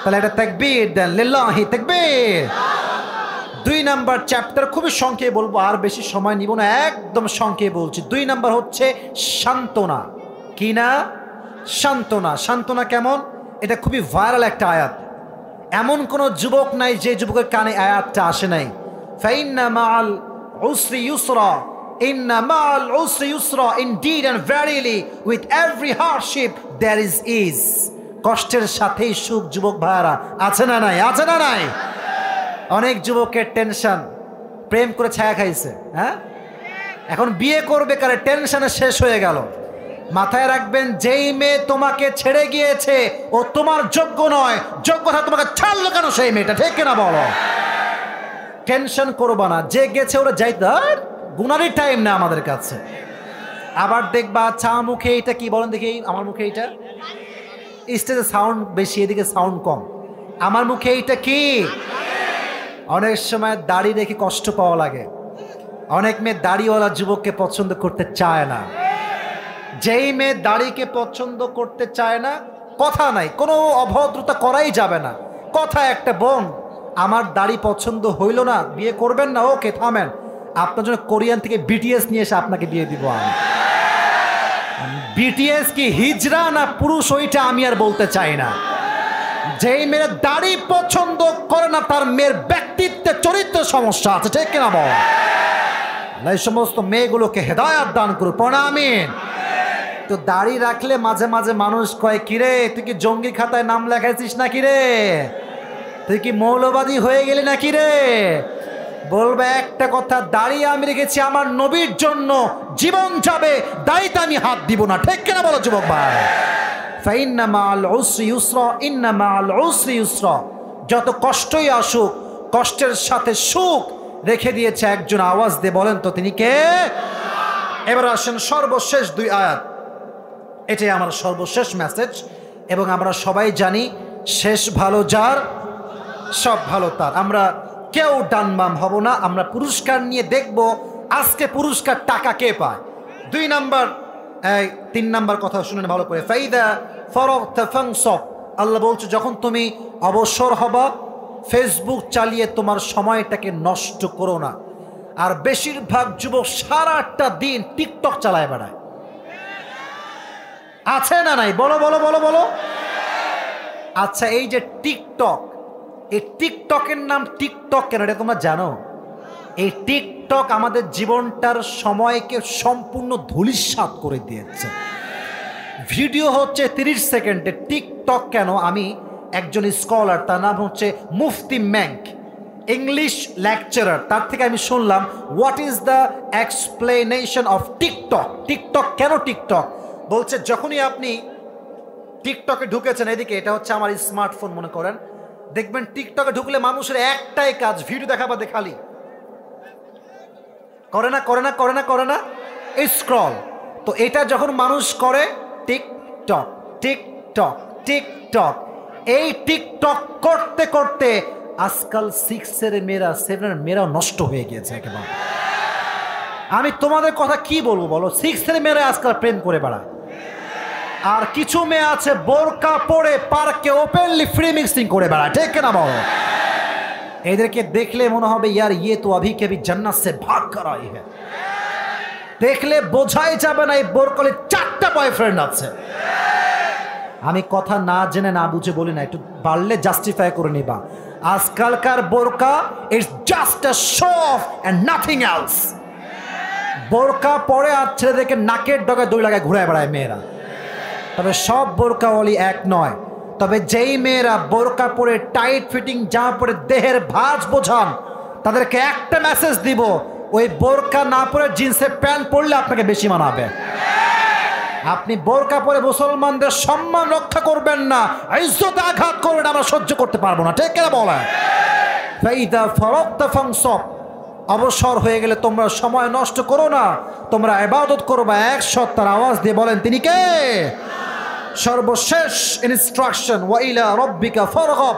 তাহলে একটা তাকবীর দেন, লিল্লাহি তাকবীর। 2 নাম্বার চ্যাপ্টার খুবই সংক্ষেপে বলবো, আর বেশি সময় নিব না, একদম সংক্ষেপে বলছি। 2 নাম্বার হচ্ছে সান্ত্বনা। কি না? সান্ত্বনা। সান্ত্বনা কেমন? এটা খুবই ভাইরাল একটা আয়াত। এমন কোনো যুবক নাই যে যুবকের কানে আয়াতটা আসে নাই। ফাইন্না মাআল উসরি ইউসরা, ইন্না মাআল উসরি ইউসরা, indeed and verily with every hardship there is ease. কষ্টের সাথেই সুখ। যুবক ভাইয়ারা, আছে না নাই? আছে না নাই? অনেক যুবকের টেনশন, প্রেম করে ছায়া খাইছে, হ্যাঁ, এখন বিয়ে করবে কারে, টেনশনে শেষ হয়ে গেল। মাথায় রাখবেন, যেই মেয়ে তোমাকে ছেড়ে গিয়েছে ও তোমার যোগ্য নয়, যোগ্যতা তোমাকে ছাড়লো কেন সেই মেয়েটা, ঠিক কিনা বলো? টেনশন করবা না, যে গেছে ওরা যাইতে গুনারই টাইম না আমাদের কাছে। আবার দেখবা চা মুখে এটা কি বলেন দেখি, আমার মুখে এটা, স্টেজে সাউন্ড বেশি, এদিকে সাউন্ড কম, আমার মুখে এইটা কি? অনেক সময় দাড়ি রেখে কষ্ট পাওয়া লাগে। অনেক মেয়ে দাড়িওয়ালা যুবককে পছন্দ করতে চায় না। যেই মেয়ে দাড়িকে পছন্দ করতে চায় না, কথা নাই, কোনো অভদ্রতা করাই যাবে না। কথা একটা, বোন আমার দাড়ি পছন্দ হইল না, বিয়ে করবেন না, ওকে থামেন, আপনার জন্য কোরিয়ান থেকে বিটিএস নিয়ে এসে আপনাকে বিয়ে দিব আমি। বিটিএস কি হিজড়া না পুরুষ ওইটা আমি আর বলতে চাই না। যেই মেয়ের দাড়ি পছন্দ করে না তার মেয়ের ব্যক্তিত্বে চরিত্র সমস্যা আছে, ঠিক কিনা বল? এই সমস্ত মেয়েগুলোকে হেদায়াত দান করুন, পড়া আমিন। তো দাড়ি রাখলে মাঝে মাঝে মানুষ কয়, কিরে তুই কি জঙ্গি খাতায় নাম লেখাইছিস না কিরে, তুই কি মৌলবাদী হয়ে গেলি না কিরে? বলবে একটা কথা, দাড়ি আমি রেখেছি আমার নবীর জন্য, জীবন যাবে দাড়িতে আমি হাত দিব না, ঠিক কিনা বলো যুবক ভাই? ফাইন্না মাআল উসরি ইউসরা, ইন্না মাআল উসরি ইউসরা। যত কষ্টই আসুক, কষ্টের সাথে সুখ রেখে দিয়েছে একজন। আওয়াজ দিয়ে বলেন তো তিনি কে? এবার আসেন সর্বশেষ 2 আয়াত, এটাই আমার সর্বশেষ মেসেজ। এবং আমরা সবাই জানি, শেষ ভালো যার, সব ভালো তার। আমরা কেউ ডানবাম হব না, আমরা পুরস্কার নিয়ে দেখব আজকে পুরস্কার টাকা কে পায়। 2 নাম্বার, 3 নাম্বার কথা শুনেন ভালো করে। ফাইদা ফারাগতা ফানসাব, আল্লাহ বলছে যখন তুমি অবসর হবা, ফেসবুক চালিয়ে তোমার সময়টাকে নষ্ট করো না। আর বেশিরভাগ যুবক সারাটা দিন টিকটক চালায় বেড়ায়, আছে না নাই? বলো বলো বলো বলো। আচ্ছা, এই যে টিকটক, এই টিকটকের নাম টিকটক কেন এটা তোমরা জানো? এই টিকটক আমাদের জীবনটার সময়কে সম্পূর্ণ ধূলিসাৎ করে দিয়েছে। ভিডিও হচ্ছে 30 সেকেন্ডে, টিকটক কেন? আমি একজন স্কলার, তার নাম হচ্ছে মুফতি ম্যাঙ্ক, ইংলিশ লেকচারার, তার থেকে আমি শুনলাম what is the explanation of TikTok. TikTok কেন টিকটক? বলছে যখনই আপনি টিকটকে ঢুকেছেন, এদিকে এটা হচ্ছে আমার স্মার্টফোন মনে করেন, দেখবেন টিকটকে ঢুকলে মানুষের একটাই কাজ, ভিডিও দেখা বাদে খালি করে না করে না করে না করে না এই স্ক্রল। তো এটা যখন মানুষ করে, টিকটক টিকটক টিকটক, এই টিকটক করতে করতে আজকাল 6-এর মেয়েরা 7-এর মেয়েরা নষ্ট হয়ে গিয়েছে একেবারে। আমি তোমাদের কথা কি বলবো বলো? 6-এর মেয়েরা আজকাল প্রেম করে বেড়ায়। আর কিছু মেয়ে আছে বোরকা পরে পার্কে ওপেনলি ফ্রি মিক্সিং করে বেড়ায়, ঠিক কিনা বলো? এদেরকে দেখলে মনে হবে ইয়ার ইয়ে তো অভি কে ভি জান্নাত সে ভাগ কর আই হ্যায়। দেখলে বোঝাই যাবে না এই বোরকালে 4টা বয়ফ্রেন্ড আছে। আমি কথা না জেনে না বুঝে বলি না, একটু পারলে জাস্টিফাই করে নিবা। আজকালকার বোরকা it's just a show off and nothing else. বোরকা পরে আর ছেলেদেরকে নাকের ডগায় দড়ি লাগায় ঘুরে বেড়ায় মেয়েরা। তবে সব বোরকাওয়ালি এক নয়। তবে যেই মেয়েরা বোরকা পরে টাইট ফিটিং জামা পরে দেহের ভাঁজ বোঝান, তাদেরকে একটা মেসেজ দিব, ওই বোরকা না পরে জিন্সের প্যান্ট পরলে আপনাকে বেশি মানাবে। আপনি বোরকা পরে মুসলমানদের সম্মান রক্ষা করবেন না, ইজ্জতে আঘাত করবেন, আমরা সহ্য করতে পারবো না, ঠিক কিনা বলে? ফাইদা ফারাগতা ফানসাব, অবসর হয়ে গেলে তোমরা সময় নষ্ট করো না, তোমরা ইবাদত করবা। 1 সত্তার আওয়াজ দিয়ে বলেন তিনি কে? সর্বশেষ ইনস্ট্রাকশন, ওয়া ইলা রাব্বিকা ফারগাব।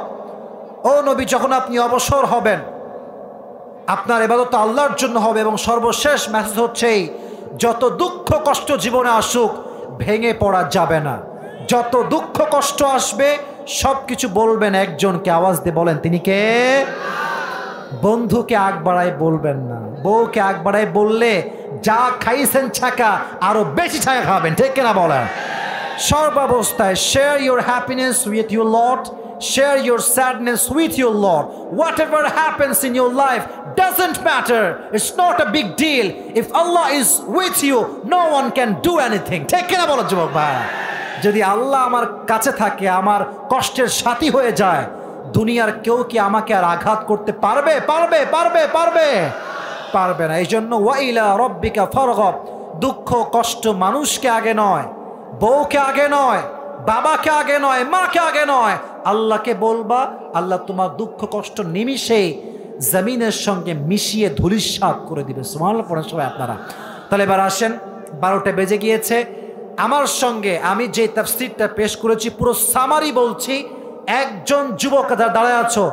ও নবী, যখন আপনি অবসর হবেন, আপনার ইবাদত আল্লাহর জন্য হবে। এবং সর্বশেষ মেসেজ হচ্ছে, যত দুঃখ কষ্ট জীবনে আসুক ভেঙে পড়া যাবে না। যত দুঃখ কষ্ট আসবে সব কিছু বলবেন একজনকে, আওয়াজ দিয়ে বলেন তিনি কে? বন্ধুকে আগ বাড়ায় বলবেন না, বউকে আগ বাড়ায় বললে যা খাইছেন ছাকা আরো বেশি ছাকা খাবেন, ঠিক কিনা বলেন? সর্বাবস্থায় share your happiness with your lord, share your sadness with your Lord. Whatever happens in your life doesn't matter. It's not a big deal. If Allah is with you, no one can do anything. Take care of যুবক ভাই। যদি আল্লাহ আমার কাছে থাকে, আমার কষ্টের সাথী হয়ে যায়, দুনিয়ার কেউ কি আমাকে আর আঘাত করতে পারবে? পারবে পারবে পারবে পারবে না। এই জন্য ওয়াইলা রব্বিকা ফারগব, দুঃখ কষ্ট মানুষকে আগে নয়, বউকে আগে নয়, বাবাকে আগে নয়, মাকে আগে নয়, আল্লাহকে বলবা। আল্লাহ তোমার দুঃখ কষ্ট নিমিষেই জমিনের সঙ্গে মিশিয়ে ধূলিসাৎ করে দিবে। সুবহানাল্লাহ পড়েন সবাই আপনারা। তাহলে এবার আসেন, 12টা বেজে গিয়েছে। আমার সঙ্গে আমি যে তাফসীরটা পেশ করেছি পুরো সামারি বলছি। একজন যুবক দাঁড়ায় আছো,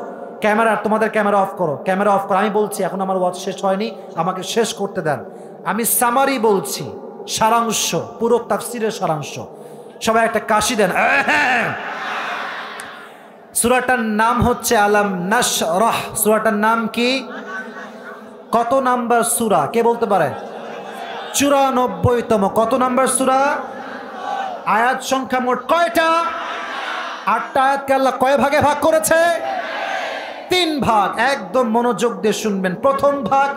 ক্যামেরা, তোমাদের ক্যামেরা অফ করো, ক্যামেরা অফ করো। আমি বলছি এখন আমার ওয়াজ শেষ হয়নি, আমাকে শেষ করতে দেন। আমি সামারি বলছি, সারাংশ, পুরো তাফসীরের সারাংশ। সবাই একটা কাশি দেন। সূরাটার নাম হচ্ছে আলাম নাশরাহ। সূরাটার নাম কি? কত নাম্বার সূরা কে বলতে পারে? 94তম। কত নাম্বার সূরা? আয়াত সংখ্যা মোট কয়টা? 8টা আয়াতকে আল্লাহ কয় ভাগে ভাগ করেছে? 3 ভাগ। একদম মনোযোগ দিয়ে শুনবেন। প্রথম ভাগ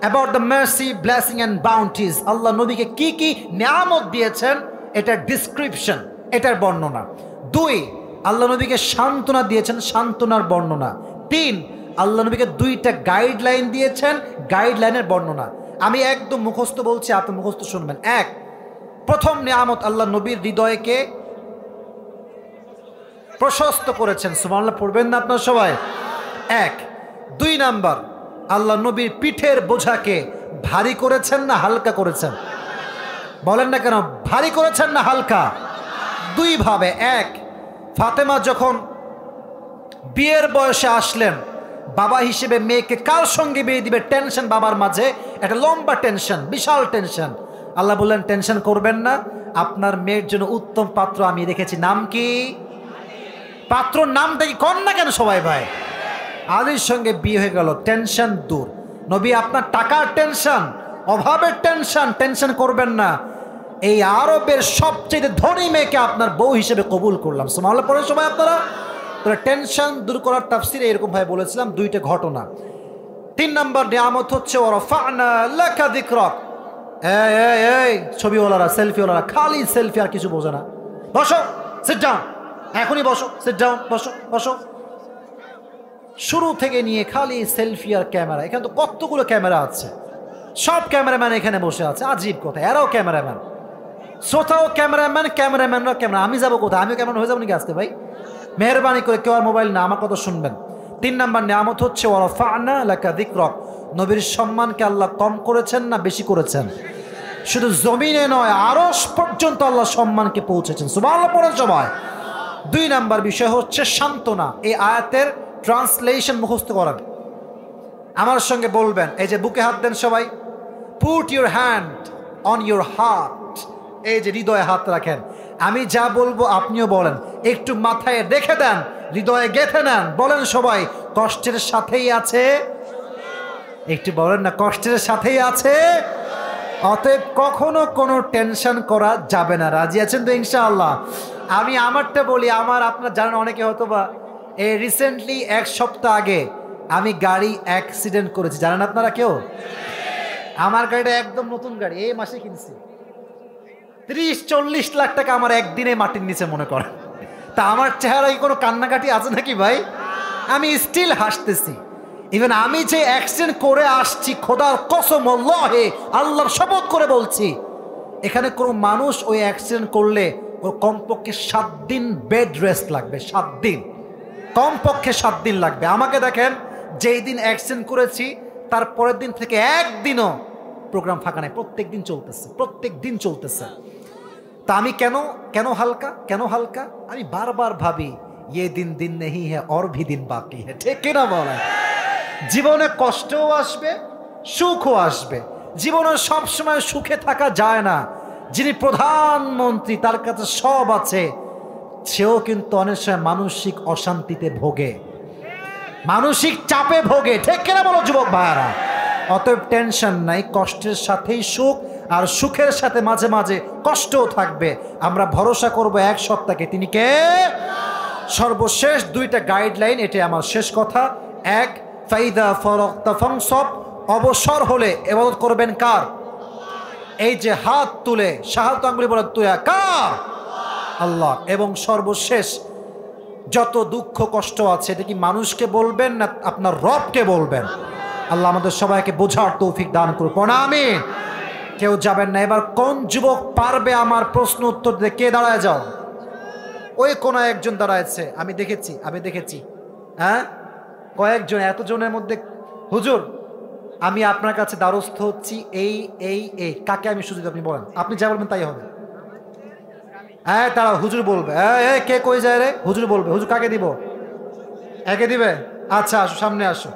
about the mercy, blessing and bounties. আল্লাহ নবীকে কি কি নিয়ামত দিয়েছেন এটার ডিসক্রিপশন, এটার বর্ণনা। 2, আল্লাহ নবীকে সান্ত্বনা দিয়েছেন, সান্ত্বনার বর্ণনা। 3, আল্লাহ নবীকে 2টা গাইডলাইন দিয়েছেন, গাইডলাইনের বর্ণনা। আমি একদম মুখস্থ বলছি, আপনি মুখস্থ শুনবেন। 1, প্রথম নিয়ামত, আল্লাহ নবীর হৃদয়কে প্রশস্ত করেছেন। সুবহানাল্লাহ পড়বেন না আপনারা সবাই? 1। 2 নাম্বার, আল্লাহ নবীর পিঠের বোঝাকে ভারী করেছেন না হালকা করেছেন? বলেন না কেন, ভারী করেছেন না হালকা? 2 ভাবে। 1, ফাতেমা যখন বিয়ের বয়সে আসলেন, বাবা হিসেবে মেয়েকে কার সঙ্গে বিয়ে দিবে, টেনশন বাবার মাঝে, একটা লম্বা টেনশন, বিশাল টেনশন। আল্লাহ বললেন টেনশন করবেন না, আপনার মেয়ের জন্য উত্তম পাত্র আমি রেখেছি। নাম কি? পাত্রর নামটা কি কন না কেন সবাই ভাই? আলীর সঙ্গে বিয়ে হয়ে গেল, টেনশন দূর। নবী আপনার টাকার টেনশন, অভাবের টেনশন, টেনশন করবেন না, এই আরবের সবচেয়ে ধনী মেয়েকে আপনার বউ হিসেবে কবুল করলাম। সুবহানাল্লাহ পড়েন সবাই আপনারা। তাহলে টেনশন দূর করার তাফসীরে এরকম ভাবে বলেছিলাম 2টা ঘটনা। 3 নম্বর নিয়ামত হচ্ছে ওয়ারাফা'না লাকা যিকরাক। এই ছবিওয়ালারা, সেলফিওয়ালারা খালি সেলফি আর কিছু বোঝে না। বসো, সিট ডাউন, এখনই বসো, সিট ডাউন, বসো বসো। শুরু থেকে নিয়ে খালি সেলফি আর ক্যামেরা। এখানে তো কতগুলো ক্যামেরা আছে, সব ক্যামেরাম্যান এখানে বসে আছে। আজীব কথা, এরাও ক্যামেরাম্যান, শ্রোতাও ক্যামেরাম্যান, ক্যামেরাম্যানরাও ক্যামেরা। আমি যাবো কোথায়? আমিও ক্যামেরাম্যান হয়ে যাবো নাকি আজকে ভাই? মেহরবানি করে কেউ আর মোবাইল না, আমার কথা শুনবেন। 3 নম্বর নিয়ামত হচ্ছে ওয়ারাফা'না লাকা যিকরাক। নবীর সম্মানকে আল্লাহ কম করেছেন না বেশি করেছেন? শুধু জমিনে নয়, আরশ পর্যন্ত আল্লাহ সম্মানকে পৌঁছেছেন। সুবহানাল্লাহ পড়েন সবাই। 2 নম্বর বিষয় হচ্ছে সান্ত্বনা। এই আয়াতের ট্রান্সলেশন মুখস্থ করেন, আমার সঙ্গে বলবেন। এই যে বুকে হাত দেন সবাই। Put your hand on your heart. এই যে হৃদয়ে হাত রাখেন। আমি যা বলবো আপনিও বলেন, একটু মাথায় রেখে দেন, হৃদয়ে গেঁথে নেন। বলেন সবাই, কষ্টের সাথেই আছে। একটু বলেন না, কষ্টের সাথেই আছে। অতএব কখনো কোনো টেনশন করা যাবে না। রাজি আছেন তো ইনশাআল্লাহ? আমি আমারটা বলি, আমার আপনার জানেন অনেকে হয়তো বা, এই রিসেন্টলি 1 সপ্তাহ আগে আমি গাড়ি অ্যাক্সিডেন্ট করেছি, জানেন আপনারা কেউ? আমার গাড়িটা একদম নতুন গাড়ি, এই মাসে কিনছি। 30-40 লাখ টাকা আমার একদিনে মাটির নিচে মনে করেন। তা আমার চেহারায় কোনো কান্নাকাটি আছে নাকি ভাই? আমি স্টিল হাসতেছি। ইভেন আমি যে অ্যাক্সিডেন্ট করে আসছি, খোদার কসম, আল্লাহে, আল্লাহর শপথ করে বলছি, এখানে কোনো মানুষ ওই অ্যাক্সিডেন্ট করলে ওর কমপক্ষে 7 দিন বেড রেস্ট লাগবে। 7 দিন, কমপক্ষে 7 দিন লাগবে। আমাকে দেখেন, যেই দিন অ্যাক্সিডেন্ট করেছি তার পরের দিন থেকে একদিনও প্রোগ্রাম ফাঁকা নেই, প্রত্যেক দিন চলতেছে, প্রত্যেক দিন চলতেছে। তা আমি কেন হালকা, কেন হালকা? আমি বারবার ভাবি, ये दिन दिन नहीं है और भी दिन बाकी है। ঠিক কিনা বলেন? জীবনে কষ্টও আসবে, সুখও আসবে। জীবনে সবসময় সুখে থাকা যায় না। যিনি প্রধানমন্ত্রী, তার কাছে সব আছে, সেও কিন্তু অনেক সময় মানসিক অশান্তিতে ভোগে। মানসিক চাপে ভোগে, ঠিক কিনা বলো যুবক ভাইরা? অতএব টেনশন নাই, কষ্টের সাথেই সুখ, আর সুখের সাথে মাঝে মাঝে কষ্টও থাকবে। আমরা ভরসা করব এক সত্তাকে, তিনি কে? সর্বশেষ দুইটা গাইডলাইন, এটাই আমার শেষ কথা। এক, ফাইদা ফারাগতা ফানসব, অবসর হলে ইবাদত করবেন কার? এই যে হাত তুলে শাহাদাত আঙ্গুলি বলেন তুই কার? আল্লাহ। এবং সর্বশেষ যত দুঃখ কষ্ট আছে এটা কি মানুষকে বলবেন না আপনার রবকে বলবেন? আল্লাহ আমাদের সবাইকে বোঝার তৌফিক দান করুন, আমিন। কেউ যাবেন না। এবার কোন যুবক পারবে আমার প্রশ্ন উত্তর দিতে? কে দাঁড়ায় যাও? ওই কোন একজন দাঁড়ায়ছে, আমি দেখেছি। হ্যাঁ, কয়েকজন, এতজনের মধ্যে। হুজুর আমি আপনার কাছে দ্বারস্থ হচ্ছি, এই কাকে আমি সুযোগ, আপনি বলেন, আপনি যা বলবেন তাই হবে। হ্যাঁ তারা হুজুর বলবে, কে কই যায় রে? হুজুর বলবে। হুজুর কাকে দিব? একে দিবে? আচ্ছা আসো, সামনে আসো।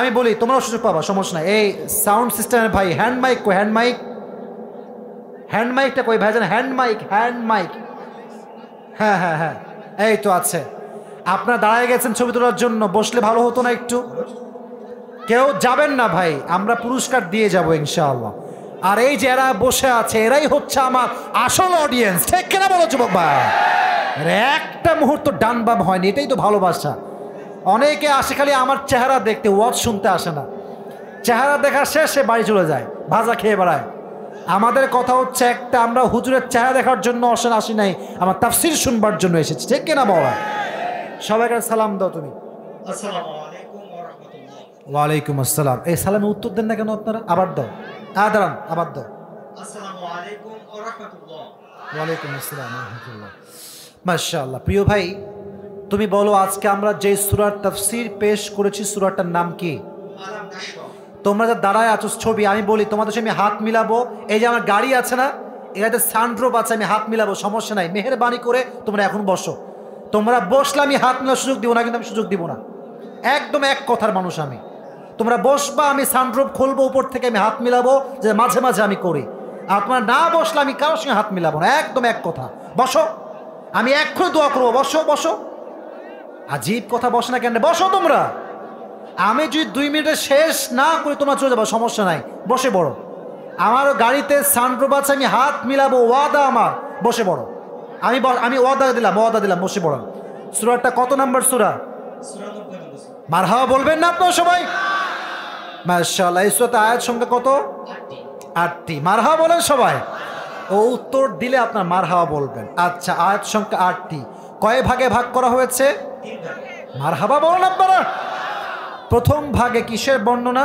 আমি বলি তোমরাও সুযোগ পাবা, সমস্যা নাই। এই সাউন্ড সিস্টেমের ভাই, হ্যান্ড মাইক কই? হ্যান্ড মাইকটা কই ভাই? জানেন হ্যান্ড মাইক? হ্যাঁ, এই তো আছে। আপনারা দাঁড়ায় গেছেন ছবি তোলার জন্য, বসলে ভালো হতো না একটু? কেউ যাবেন না ভাই, আমরা পুরস্কার দিয়ে যাব ইনশাআল্লাহ। আর এই যে এরা বসে আছে, এরাই হচ্ছে আমার আসল অডিয়েন্স, ঠিক কিনা বলো যুবক ভাই? একটা মুহূর্ত ডান বাম হয়নি, এটাই তো ভালোবাসা। অনেকে আসে খালি আমার চেহারা দেখতে, ওয়াজ শুনতে আসে না। চেহারা দেখা শেষে বাড়ি চলে যায়, ভাজা খেয়ে বেড়ায়। আমাদের কথা হচ্ছে একটা, আমরা হুজুরের চেহারা দেখার জন্য আসি নাই, আমার তাফসীর শুনবার জন্য এসেছি, ঠিক কিনা বলা? সবাইকে সালাম দাও তুমি। ওয়ালাইকুম আসসালাম। এই সালামে উত্তর দেন না কেন আপনারা? আবার দাও। দাঁড়ান, আবার দাও। ওয়ালাইকুম আসসালাম রাহমাতুল্লাহ। মাশাআল্লাহ। প্রিয় ভাই, তুমি বলো আজকে আমরা যে সূরার তাফসীর পেশ করেছি সূরাটার নাম কি? তোমরা যা দাঁড়ায় আছো ছবি, আমি বলি তোমাদের সাথে আমি হাত মিলাবো। এই যে আমার গাড়ি আছে না, এটাতে সানরূপ আছে, আমি হাত মিলাবো, সমস্যা নাই। মেহেরবানি করে তোমরা এখন বসো। তোমরা বসলে আমি হাত মিলার সুযোগ দিব না, কিন্তু আমি সুযোগ দিব না। একদম এক কথার মানুষ আমি। তোমরা বসবা, আমি সানরূপ খুলবো উপর থেকে, আমি হাত মিলাবো, যে মাঝে মাঝে আমি করি। আর তোমরা না বসলে আমি কারোর সঙ্গে হাত মিলাবো না, একদম এক কথা। বসো, আমি এক্ষুনি দোয়া করবো। বসো। আজীব কথা, বসো না কেন? বসো তোমরা। আমি যদি 2 মিনিটে শেষ না করি তোমরা চলে যাবো, সমস্যা নাই, বসে পড়ো। আমারও গাড়িতে সানরূপ আছে, আমি হাত মিলাবো, ওয়াদা আমার। বসে পড়ো। আমি ওয়াদা দিলাম, বসে পড়ো। সূরাটা কত নাম্বার সূরা? মারহাবা বলবেন না আপনারা সবাই? মাশাআল্লাহ। এই সূরাতে আয়াত সংখ্যা কত? 8টি। মারহাবা বলেন সবাই। ও উত্তর দিলে আপনার মারহাবা বলবেন। আচ্ছা, আয়াত সংখ্যা 8টি। কয় ভাগে ভাগ করা হয়েছে? 3 ভাগে। মারহাবা বলেন আপনারা। প্রথম ভাগে কিসের বর্ণনা?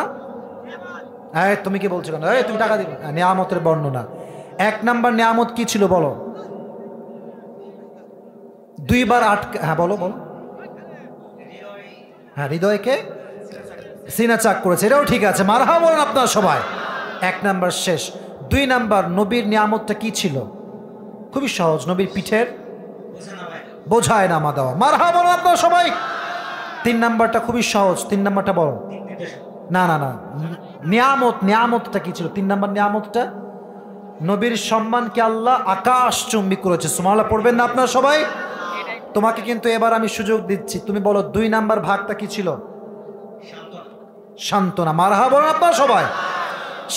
তুমি কি বলছো কেন? তুমি টাকা দিবে। নিয়ামতের বর্ণনা। 1 নাম্বার নিয়ামত কি ছিল বলো? 2 বার আটকে, বলো। হৃদয়কে সিনা চাক করেছে, এটাও ঠিক আছে। মারহাবা বলেন আপনারা সবাই। 1 নাম্বার শেষ। 2 নাম্বার, নবীর নিয়ামতটা কি ছিল? খুবই সহজ, নবীর পিঠের বোঝায় নামা দেওয়া। মারহাবা বলেন আপনারা সবাই। 3 নাম্বারটা খুবই সহজ। 3 নাম্বারটা বলো। না, নিয়ামতটা কি ছিল? 3 নাম্বার নিয়ামতটা নবীর সম্মানকে আল্লাহ আকাশ চুম্বি করেছে। সুবহানাল্লাহ পড়বেন না আপনারা সবাই? তোমাকে কিন্তু এবার আমি সুযোগ দিচ্ছি, তুমি বলো 2 নাম্বার ভাগটা কি ছিল? সান্ত্বনা। মারহাবা বলেন আপনারা সবাই।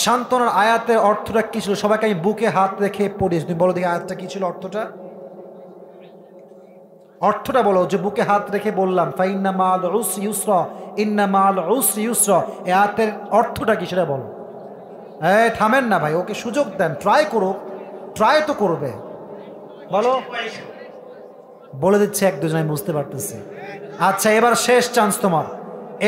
সান্ত্বনার আয়াতের অর্থটা কি ছিল? সবাইকে আমি বুকে হাত রেখে পড়িয়েছি, তুমি বলো দেখি আয়াতটা কি ছিল, অর্থটা বলো। যে বুকে হাত রেখে বললাম ফাইন্না মাল উসরি ইউসরা, ইন্না মাল উসরি ইউসরা, এই আয়াতের অর্থটা কি সেটা বলো। থামেন না ভাই, ওকে সুযোগ দেন, ট্রাই তো করবে। বলো। বলে দিচ্ছে 1-2 জন, আমি বুঝতে পারতেছি। আচ্ছা, এবার শেষ চান্স তোমার।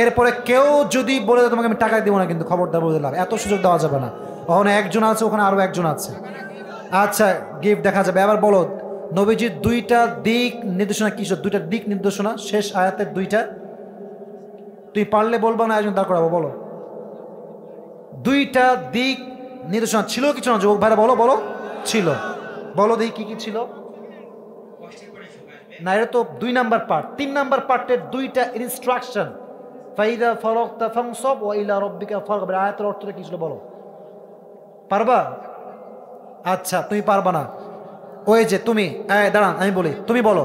এরপরে কেউ যদি বলে দেয় তোমাকে আমি টাকা দিব না, কিন্তু খবরদার বলে দিলাম, এত সুযোগ দেওয়া যাবে না। ওখানে 1 জন আছে, ওখানে আরো 1 জন আছে। আচ্ছা, গিফট দেখা যাবে। এবার বলো নবীজির 2টা দিক নির্দেশনা কি? 2টা দিক নির্দেশনা শেষ আয়াতের 2টা। তুই পারলে বলবো না, একজন দাঁড় করাবো। বলো 2টা দিক নির্দেশনা ছিল কিছু না? যুবক ভাইরা বলো ছিল। বলো দেখি কি ছিল? না, এটা তো 2 নাম্বার পার্ট। 3 নাম্বার পার্টের 2টা ইনস্ট্রাকশন। ফাইদা ফারাগতা ফানসব ওয়া ইলা রাব্বিকা ফারগাব। আয়াতের অর্থটা কি ছিল বলো? পারবা? আচ্ছা, তুমি পারবা না। ওই যে তুমি, দাঁড়ান আমি বলি, তুমি বলো।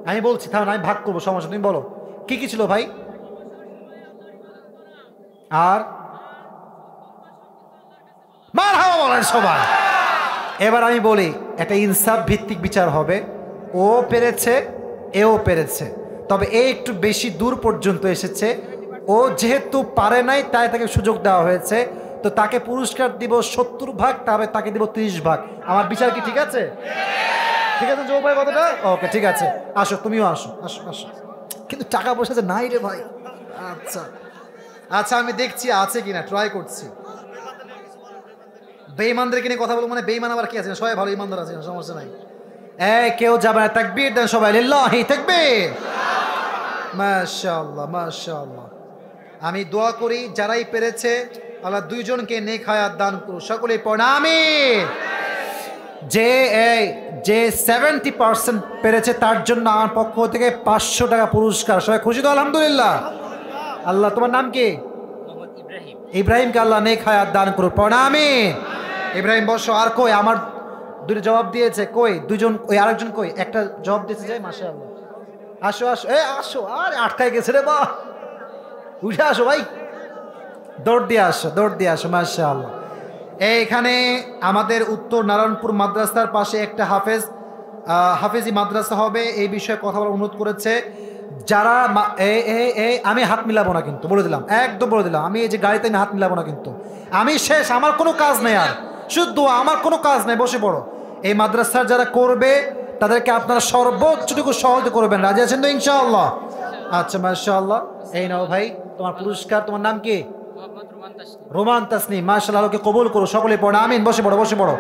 আমি বলছি, থাম, আমি ভাগ করবো, সমস্যা। তুমি বলো কি কি ছিল ভাই? আর মারহাবা বলেন সবাই। এবার আমি বলি, একটা ইনসাফ ভিত্তিক বিচার হবে। ও পেরেছে, এও পেরেছে, তবে এ একটু বেশি দূর পর্যন্ত এসেছে। ও যেহেতু পারে নাই, তাই তাকে সুযোগ দেওয়া হয়েছে। তো তাকে পুরস্কার দিব 70 ভাগ, তবে তাকে দিব 30 ভাগ। আমার বিচার কি ঠিক আছে? ঠিক আছে জো ভাই, কতটা? ওকে, ঠিক আছে। আসো, তুমিও আসো, আসো আসো। কিন্তু টাকা পয়সা যে নাই রে ভাই। আচ্ছা আচ্ছা, আমি দেখছি আছে কিনা, ট্রাই করছি। বেঈমানদের কিনে কথা বলবো মানে বেঈমান আবার কি আছে? সবাই ভালো ইমানদার আছে, সমস্যা নাই। কেউ যাবে না, তাকবীর দেন সবাই, লিল্লাহি তাকবীর। মাশাআল্লাহ মাশাআল্লাহ। আমি দোয়া করি যারাই পেরেছে আল্লাহ দুইজনকে নেক হায়াত দান করুন, সকলেই পড়েন আমিন। যে 70% পেরেছে তার জন্য আমার পক্ষ থেকে 500 টাকা পুরস্কার। সবাই খুশি তো? আলহামদুলিল্লাহ। আল্লাহ, তোমার নাম কি? ইব্রাহিমকে আল্লাহ নেক হায়াত দান করুন, পড়েন আমিন। ইব্রাহিম বসো। আর কই আমার দুটো জবাব দিয়েছে? কই দুজন? ওই আরেকজন কই? একটা জবাব দিয়েছে যে, মাশাআল্লাহ। আসো আসো, আসো। আর আটকায় গেছে রে বা, উঠে আসো ভাই, দৌড় দিয়ে আসো, দৌড় দিয়ে আসো। মাশাআল্লাহ। এইখানে আমাদের উত্তর নারায়ণপুর মাদ্রাসার পাশে একটা হাফেজি মাদ্রাসা হবে, এই বিষয়ে কথা বলার অনুরোধ করেছে যারা। আমি হাত মিলাবো না কিন্তু, বলে দিলাম, একদম বলে দিলাম। আমি এই যে গাড়িতে আমি হাত মিলাবো না কিন্তু। আমি শেষ, আমার কোনো কাজ নেই আর, শুধু আমার কোনো কাজ নেই, বসে পড়ো। এই মাদ্রাসার যারা করবে তাদেরকে আপনারা সর্বোচ্চটুকু সহযোগিতা করবেন, রাজি আছেন তো ইনশাআল্লাহ? আচ্ছা মাশাআল্লাহ। এই নাও ভাই তোমার পুরস্কার। তোমার নাম কি? রোমান তাসনিম। মাশাআল্লাহ, কবুল করো, সকলে পড়ো আমিন। বসে পড়ো, বসে পড়ো।